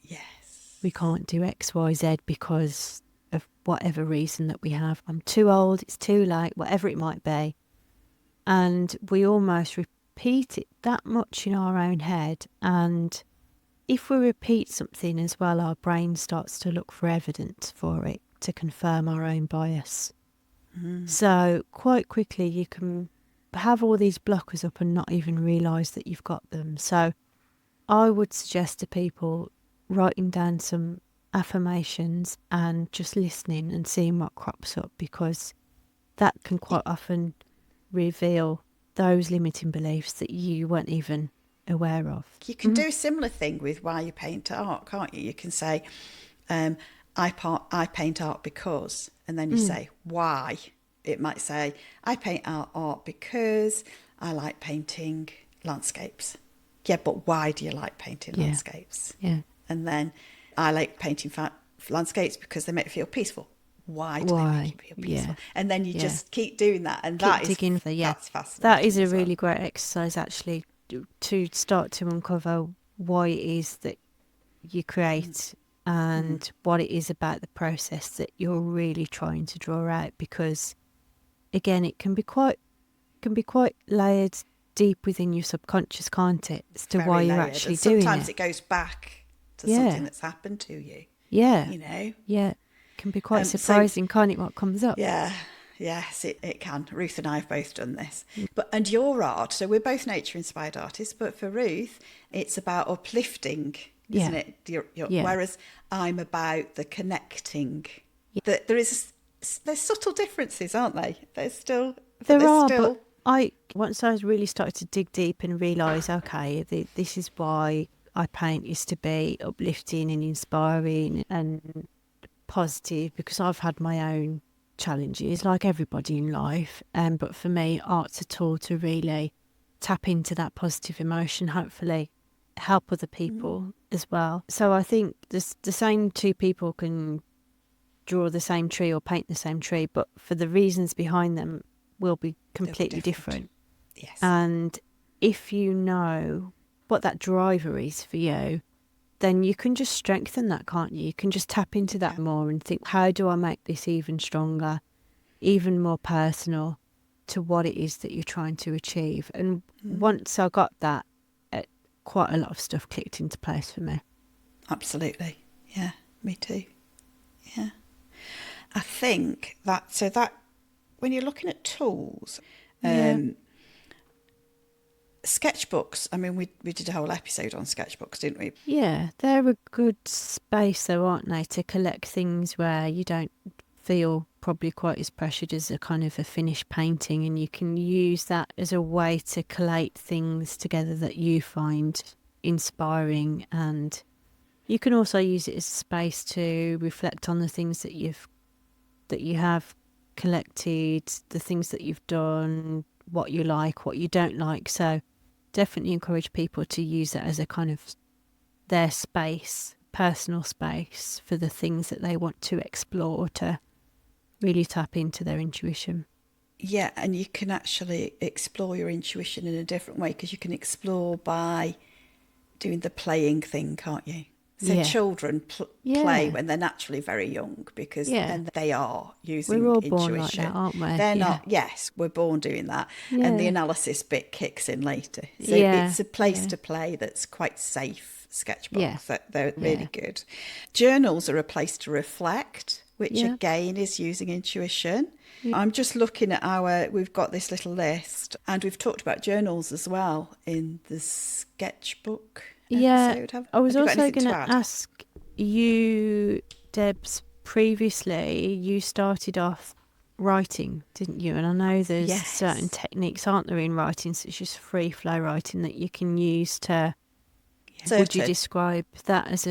we can't do X, Y, Z because of whatever reason that we have. I'm too old, it's too late, whatever it might be. And we almost repeat it that much in our own head. And if we repeat something as well, our brain starts to look for evidence for it to confirm our own bias. So quite quickly you can have all these blockers up and not even realise that you've got them. So I would suggest to people writing down some affirmations and just listening and seeing what crops up, because that can quite often reveal those limiting beliefs that you weren't even aware of. You can do a similar thing with why you paint art, can't you? You can say, I paint art because, and then you say why. It might say, I paint art because I like painting landscapes. Yeah, but why do you like painting landscapes? Yeah. And then I like painting landscapes because they make me feel peaceful. Why do they make you feel peaceful? Yeah. And then you just keep doing that, and that's fascinating. That is a really great exercise, actually, to start to uncover why it is that you create and what it is about the process that you're really trying to draw out. Because again, it can be quite layered deep within your subconscious, can't it, as to why you're actually doing it. Sometimes it goes back to something that's happened to you. Yeah. You know? Yeah. It can be quite surprising, can't it, what comes up? Yeah. Yes, it can. Ruth and I have both done this. And your art, so we're both nature-inspired artists, but for Ruth, it's about uplifting, isn't it? Whereas I'm about the connecting. There's subtle differences, aren't they? But once I really started to dig deep and realise, okay, this is why I paint, is to be uplifting and inspiring and positive, because I've had my own challenges like everybody in life, but for me, art's a tool to really tap into that positive emotion, hopefully help other people as well. So I think the same two people can draw the same tree or paint the same tree, but for the reasons behind them will be completely different. Yes. And if you know what that driver is for you, then you can just strengthen that, can't you? You can just tap into that more and think, how do I make this even stronger, even more personal to what it is that you're trying to achieve? And once I got that, quite a lot of stuff clicked into place for me. Absolutely. Yeah, me too. Yeah. I think that when you're looking at tools, sketchbooks, I mean, we did a whole episode on sketchbooks, didn't we? Yeah, they're a good space though, aren't they, to collect things where you don't feel probably quite as pressured as a kind of a finished painting, and you can use that as a way to collate things together that you find inspiring, and you can also use it as a space to reflect on the things that you have collected, the things that you've done, what you like, what you don't like. So definitely encourage people to use it as a kind of their space, personal space for the things that they want to explore, to really tap into their intuition. Yeah, and you can actually explore your intuition in a different way, because you can explore by doing the playing thing, can't you? So children play when they're naturally very young, because then they are using We're all intuition. born like that, aren't we? They're not, yes, we're born doing that. Yeah. And the analysis bit kicks in later. So it's a place to play that's quite safe, sketchbooks. They're really good. Journals are a place to reflect, which again is using intuition. I'm just looking at we've got this little list, and we've talked about journals as well in the sketchbook episode. I was also going to ask you, Debs, previously you started off writing, didn't you? And I know there's certain techniques, aren't there, in writing, such as free flow writing, that you can use to... Would you describe that as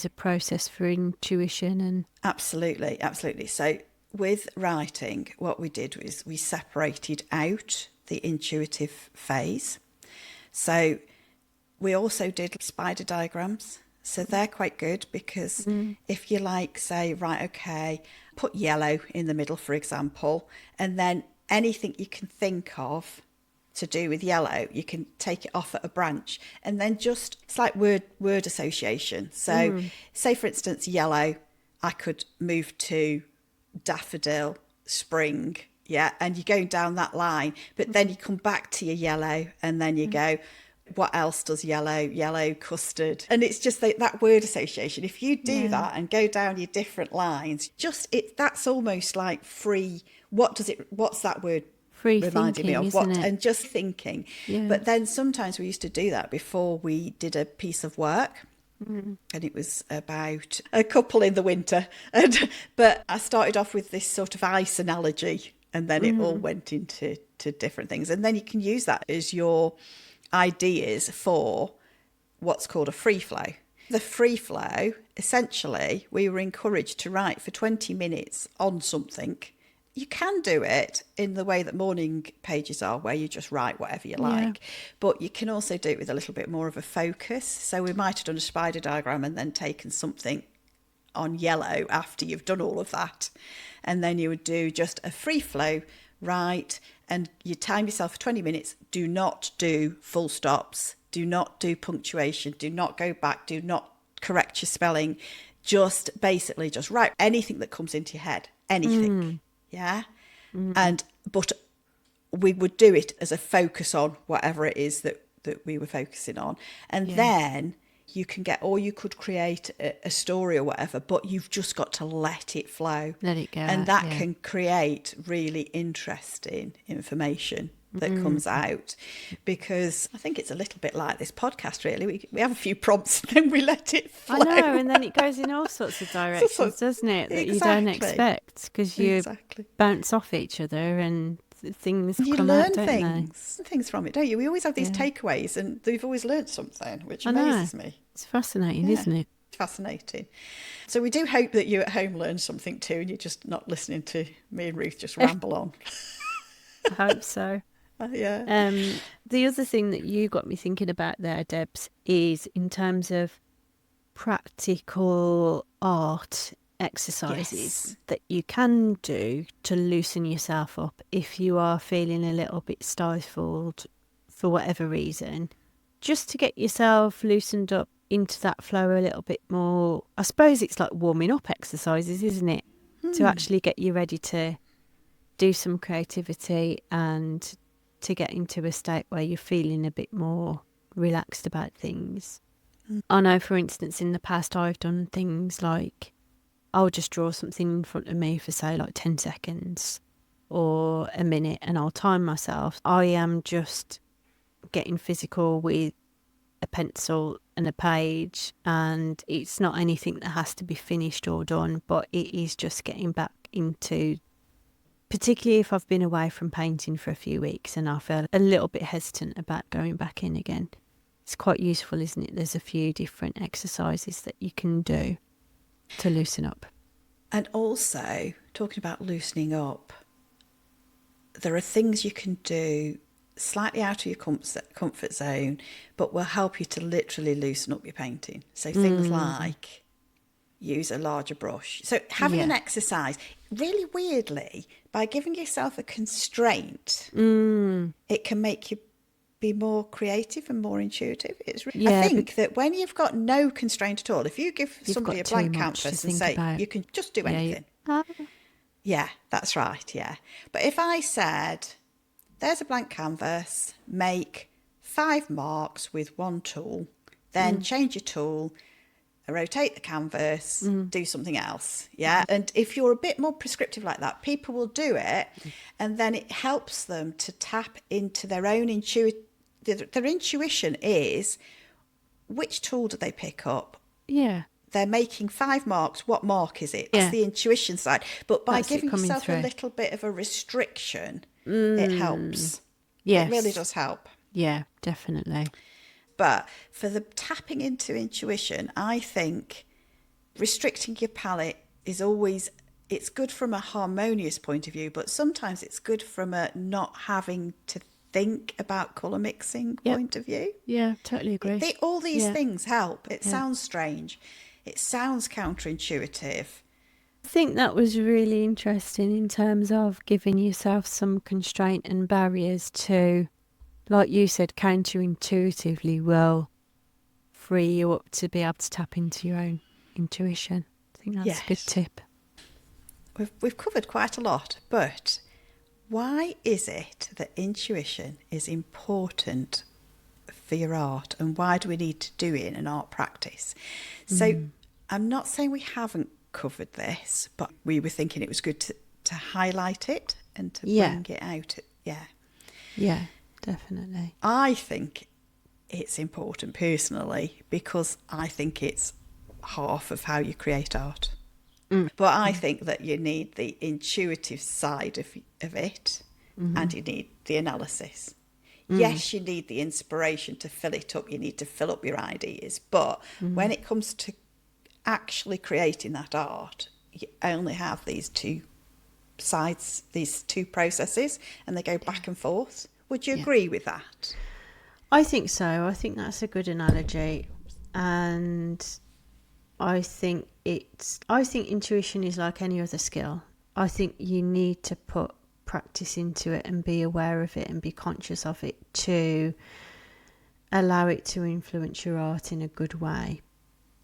a process for intuition? And Absolutely. So with writing, what we did was we separated out the intuitive phase. So we also did spider diagrams. So they're quite good, because if you say, right, okay, put yellow in the middle, for example, and then anything you can think of to do with yellow, you can take it off at a branch, and then it's like word association. So say, for instance, yellow, I could move to daffodil, spring, and you're going down that line, but then you come back to your yellow, and then you go, what else does yellow custard? And it's just that word association. If you do that and go down your different lines, that's almost like free. What's that word? Free reminding thinking, me of isn't what? it? And just thinking. But then sometimes we used to do that before we did a piece of work. And it was about a couple in the winter. But I started off with this sort of ice analogy, and then it all went into different things. And then you can use that as your ideas for what's called a free flow. The free flow, essentially, we were encouraged to write for 20 minutes on something. You can do it in the way that morning pages are, where you just write whatever you like, but you can also do it with a little bit more of a focus. So we might have done a spider diagram and then taken something on yellow after you've done all of that, and then you would do just a free flow, write, and you time yourself for 20 minutes. Do not do full stops, do not do punctuation, do not go back, do not correct your spelling, just basically just write anything that comes into your head, anything. But we would do it as a focus on whatever it is that we were focusing on, and then you could create a story or whatever, but you've just got to let it flow, let it go, and that can create really interesting information that comes out. Because I think it's a little bit like this podcast, really. We have a few prompts and then we let it flow. I know, and then it goes in all sorts of directions, doesn't it, that you don't expect, because you bounce off each other and things come out, don't they? You learn things from it, don't you? We always have these takeaways, and we've always learned something, which amazes me. It's fascinating, isn't it? Fascinating. So we do hope that you at home learn something too, and you're just not listening to me and Ruth just ramble on. I hope so. Yeah. The other thing that you got me thinking about there, Debs, is in terms of practical art exercises that you can do to loosen yourself up if you are feeling a little bit stifled for whatever reason, just to get yourself loosened up into that flow a little bit more. I suppose it's like warming up exercises, isn't it? To actually get you ready to do some creativity and to get into a state where you're feeling a bit more relaxed about things. I know, for instance, in the past I've done things like I'll just draw something in front of me for, say, like 10 seconds or a minute, and I'll time myself. I am just getting physical with a pencil and a page, and it's not anything that has to be finished or done, but it is just getting back into, particularly if I've been away from painting for a few weeks and I feel a little bit hesitant about going back in again. It's quite useful, isn't it? There's a few different exercises that you can do to loosen up. And also, talking about loosening up, there are things you can do slightly out of your comfort zone, but will help you to literally loosen up your painting. So things like use a larger brush. So having an exercise, really weirdly, by giving yourself a constraint, it can make you be more creative and more intuitive. I think that when you've got no constraint at all, if you give somebody a blank canvas and say you can just do anything. Yeah, that's right, yeah. But if I said, there's a blank canvas, make 5 marks with one tool, then change your tool, rotate the canvas, do something else, yeah? And if you're a bit more prescriptive like that, people will do it, and then it helps them to tap into their own intuition. Their intuition is, which tool do they pick up? Yeah. They're making 5 marks. What mark is it? That's the intuition side. But by giving yourself a little bit of a restriction, it helps. Yes. It really does help. Yeah, definitely. But for the tapping into intuition, I think restricting your palette is always, it's good from a harmonious point of view, but sometimes it's good from a not having to think about colour mixing point of view. Yeah, totally agree. All these things help. It sounds strange. It sounds counterintuitive. I think that was really interesting in terms of giving yourself some constraint and barriers to, like you said, counterintuitively will free you up to be able to tap into your own intuition. I think that's a good tip. We've covered quite a lot, but why is it that intuition is important for your art, and why do we need to do it in an art practice? So I'm not saying we haven't covered this, but we were thinking it was good to highlight it and to bring it out. Yeah, definitely. I think it's important personally because I think it's half of how you create art. But I think that you need the intuitive side of it, and you need the analysis. Yes, you need the inspiration to fill it up. You need to fill up your ideas. But when it comes to actually creating that art, you only have these two sides, these two processes, and they go back and forth. Would you agree with that? I think so. I think that's a good analogy. And I think intuition is like any other skill. I think you need to put practice into it and be aware of it and be conscious of it to allow it to influence your art in a good way.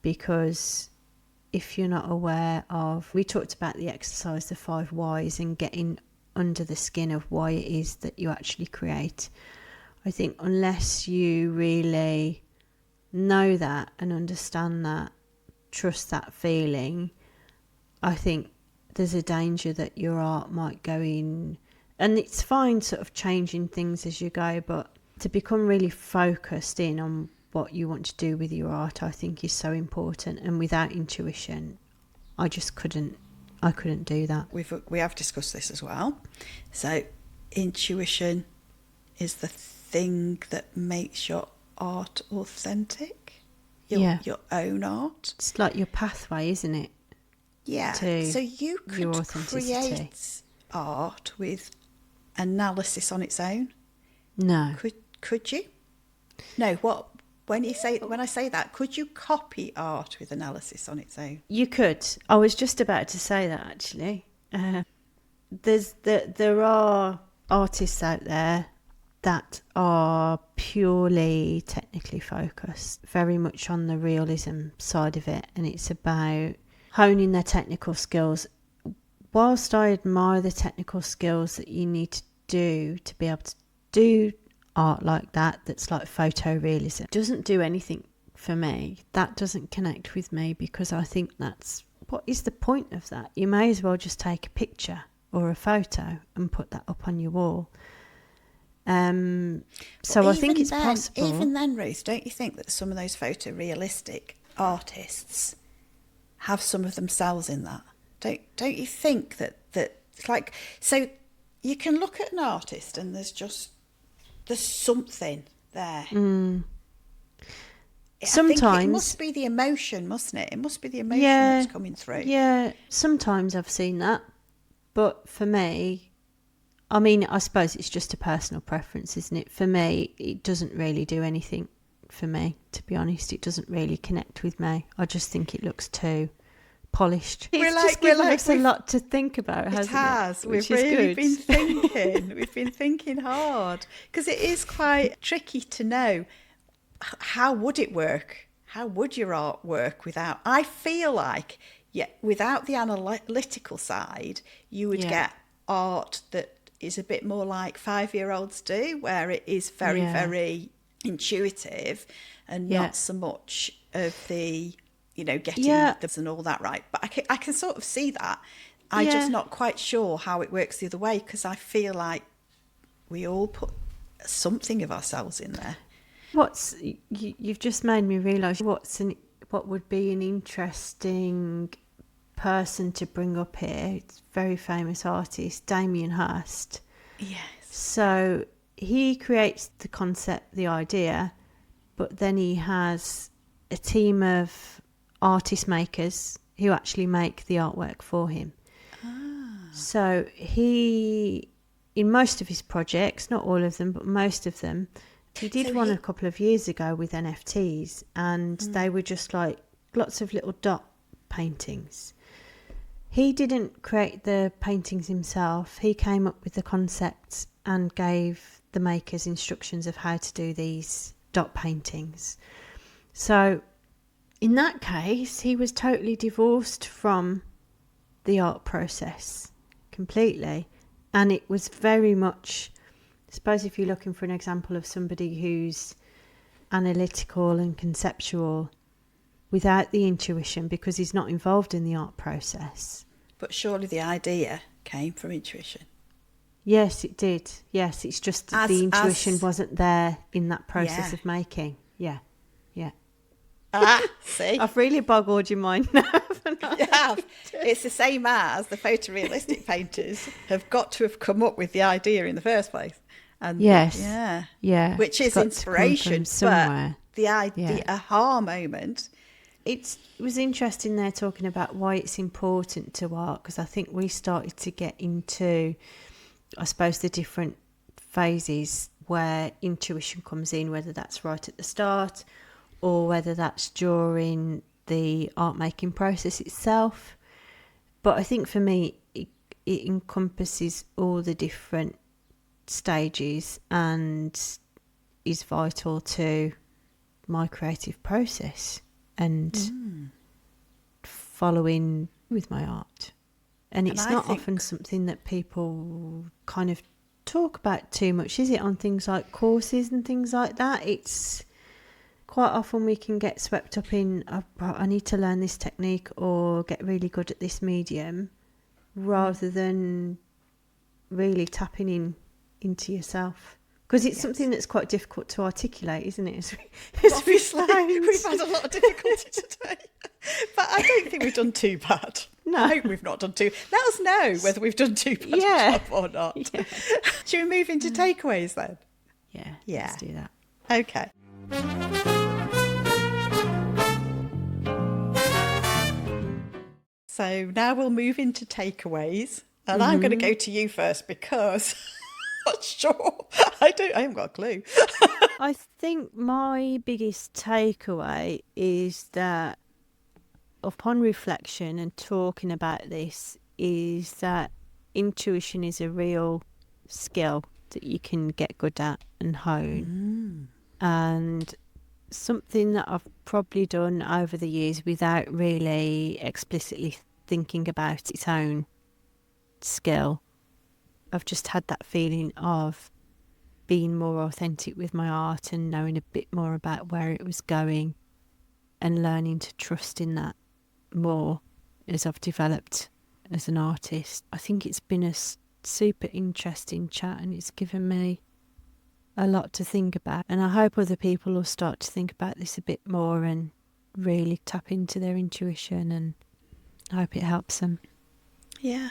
Because if you're not aware of, we talked about the exercise, the 5 whys, and getting under the skin of why it is that you actually create. I think unless you really know that and understand that, trust that feeling, I think there's a danger that your art might go in, and it's fine sort of changing things as you go, but to become really focused in on what you want to do with your art, I think is so important. And without intuition, I couldn't do that. We have discussed this as well. So intuition is the thing that makes your art authentic, your own art. It's like your pathway, isn't it? Yeah. So you could create art with analysis on its own. No. Could you? No, what? When I say that, could you copy art with analysis on its own? You could. I was just about to say that, actually. There are artists out there that are purely technically focused, very much on the realism side of it, and it's about honing their technical skills. Whilst I admire the technical skills that you need to do to be able to do art like that, that's like photorealism, doesn't do anything for me. That doesn't connect with me, because I think that's, what is the point of that? You may as well just take a picture or a photo and put that up on your wall. So I think it's possible. Even then, Ruth, don't you think that some of those photorealistic artists have some of themselves in that? Don't you think that like, so you can look at an artist and there's something there. Sometimes I think it must be the emotion, mustn't it? It must be the emotion that's coming through. Yeah, sometimes I've seen that, but for me, I mean, I suppose it's just a personal preference, isn't it? For me, it doesn't really do anything for me, to be honest. It doesn't really connect with me. I just think it looks too polished. It's given us a lot to think about, hasn't it? It has. Which We've really good. been thinking. We've been thinking hard, because it is quite tricky to know, how would it work? How would your art work without? I feel like, without the analytical side, you would get art that is a bit more like 5-year-olds do, where it is very, very intuitive and not so much of the, getting this and all that right. But I can sort of see that. I'm just not quite sure how it works the other way, because I feel like we all put something of ourselves in there. You've just made me realise what would be an interesting person to bring up here. It's a very famous artist, Damien Hirst. Yes. So he creates the concept, the idea, but then he has a team of artist makers who actually make the artwork for him. So he, in most of his projects, not all of them, but most of them, he did one a couple of years ago with NFTs, and they were just like lots of little dot paintings. He didn't create the paintings himself. He came up with the concepts and gave the makers instructions of how to do these dot paintings. So in that case, he was totally divorced from the art process completely. And it was very much, I suppose if you're looking for an example of somebody who's analytical and conceptual without the intuition, because he's not involved in the art process. But surely the idea came from intuition. Yes, it did. Yes, it's just that the intuition wasn't there in that process of making. Yeah. See? I've really boggled your mind now. You have. It's the same as the photorealistic painters have got to have come up with the idea in the first place. And yes. Yeah. Which is inspiration. Somewhere. But the aha moment. It was interesting there talking about why it's important to art, because I think we started to get into, I suppose, the different phases where intuition comes in, whether that's right at the start or whether that's during the art making process itself. But I think for me, it encompasses all the different stages and is vital to my creative process and following with my art. And it's not often something that people kind of talk about too much, is it, on things like courses and things like that? It's quite often we can get swept up in, I need to learn this technique or get really good at this medium, rather than really tapping into yourself. Because it's something that's quite difficult to articulate, isn't it? Obviously, we've had a lot of difficulty today. But I don't think we've done too bad. No. I hope we've not done too. Let us know whether we've done too bad a job or not. Yeah. Should we move into takeaways then? Yeah, let's do that. Okay. So now we'll move into takeaways. And I'm going to go to you first, because not sure. I haven't got a clue. I think my biggest takeaway is that upon reflection and talking about this is that intuition is a real skill that you can get good at and hone. And something that I've probably done over the years without really explicitly thinking about its own skill. I've just had that feeling of being more authentic with my art and knowing a bit more about where it was going and learning to trust in that more as I've developed as an artist. I think it's been a super interesting chat, and it's given me a lot to think about, and I hope other people will start to think about this a bit more and really tap into their intuition, and I hope it helps them. Yeah.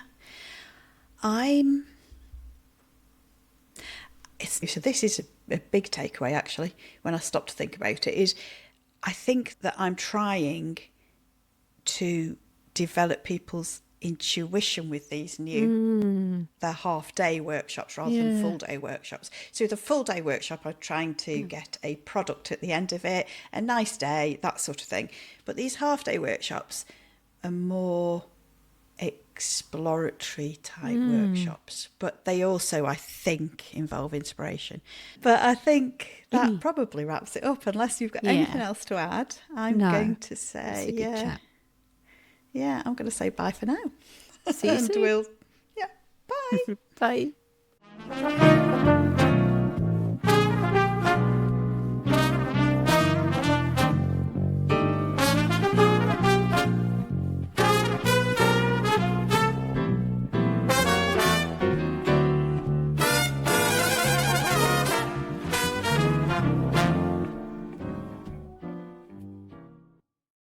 So this is a big takeaway, actually, when I stop to think about it, is I think that I'm trying to develop people's intuition with these their half-day workshops rather than full-day workshops. So the full-day workshop, I'm trying to get a product at the end of it, a nice day, that sort of thing. But these half-day workshops are more exploratory type workshops, but they also, I think, involve inspiration. But I think that probably wraps it up, unless you've got anything else to add. I'm going to say, it's a good chat. Yeah, I'm going to say bye for now. See you soon. And bye. Bye.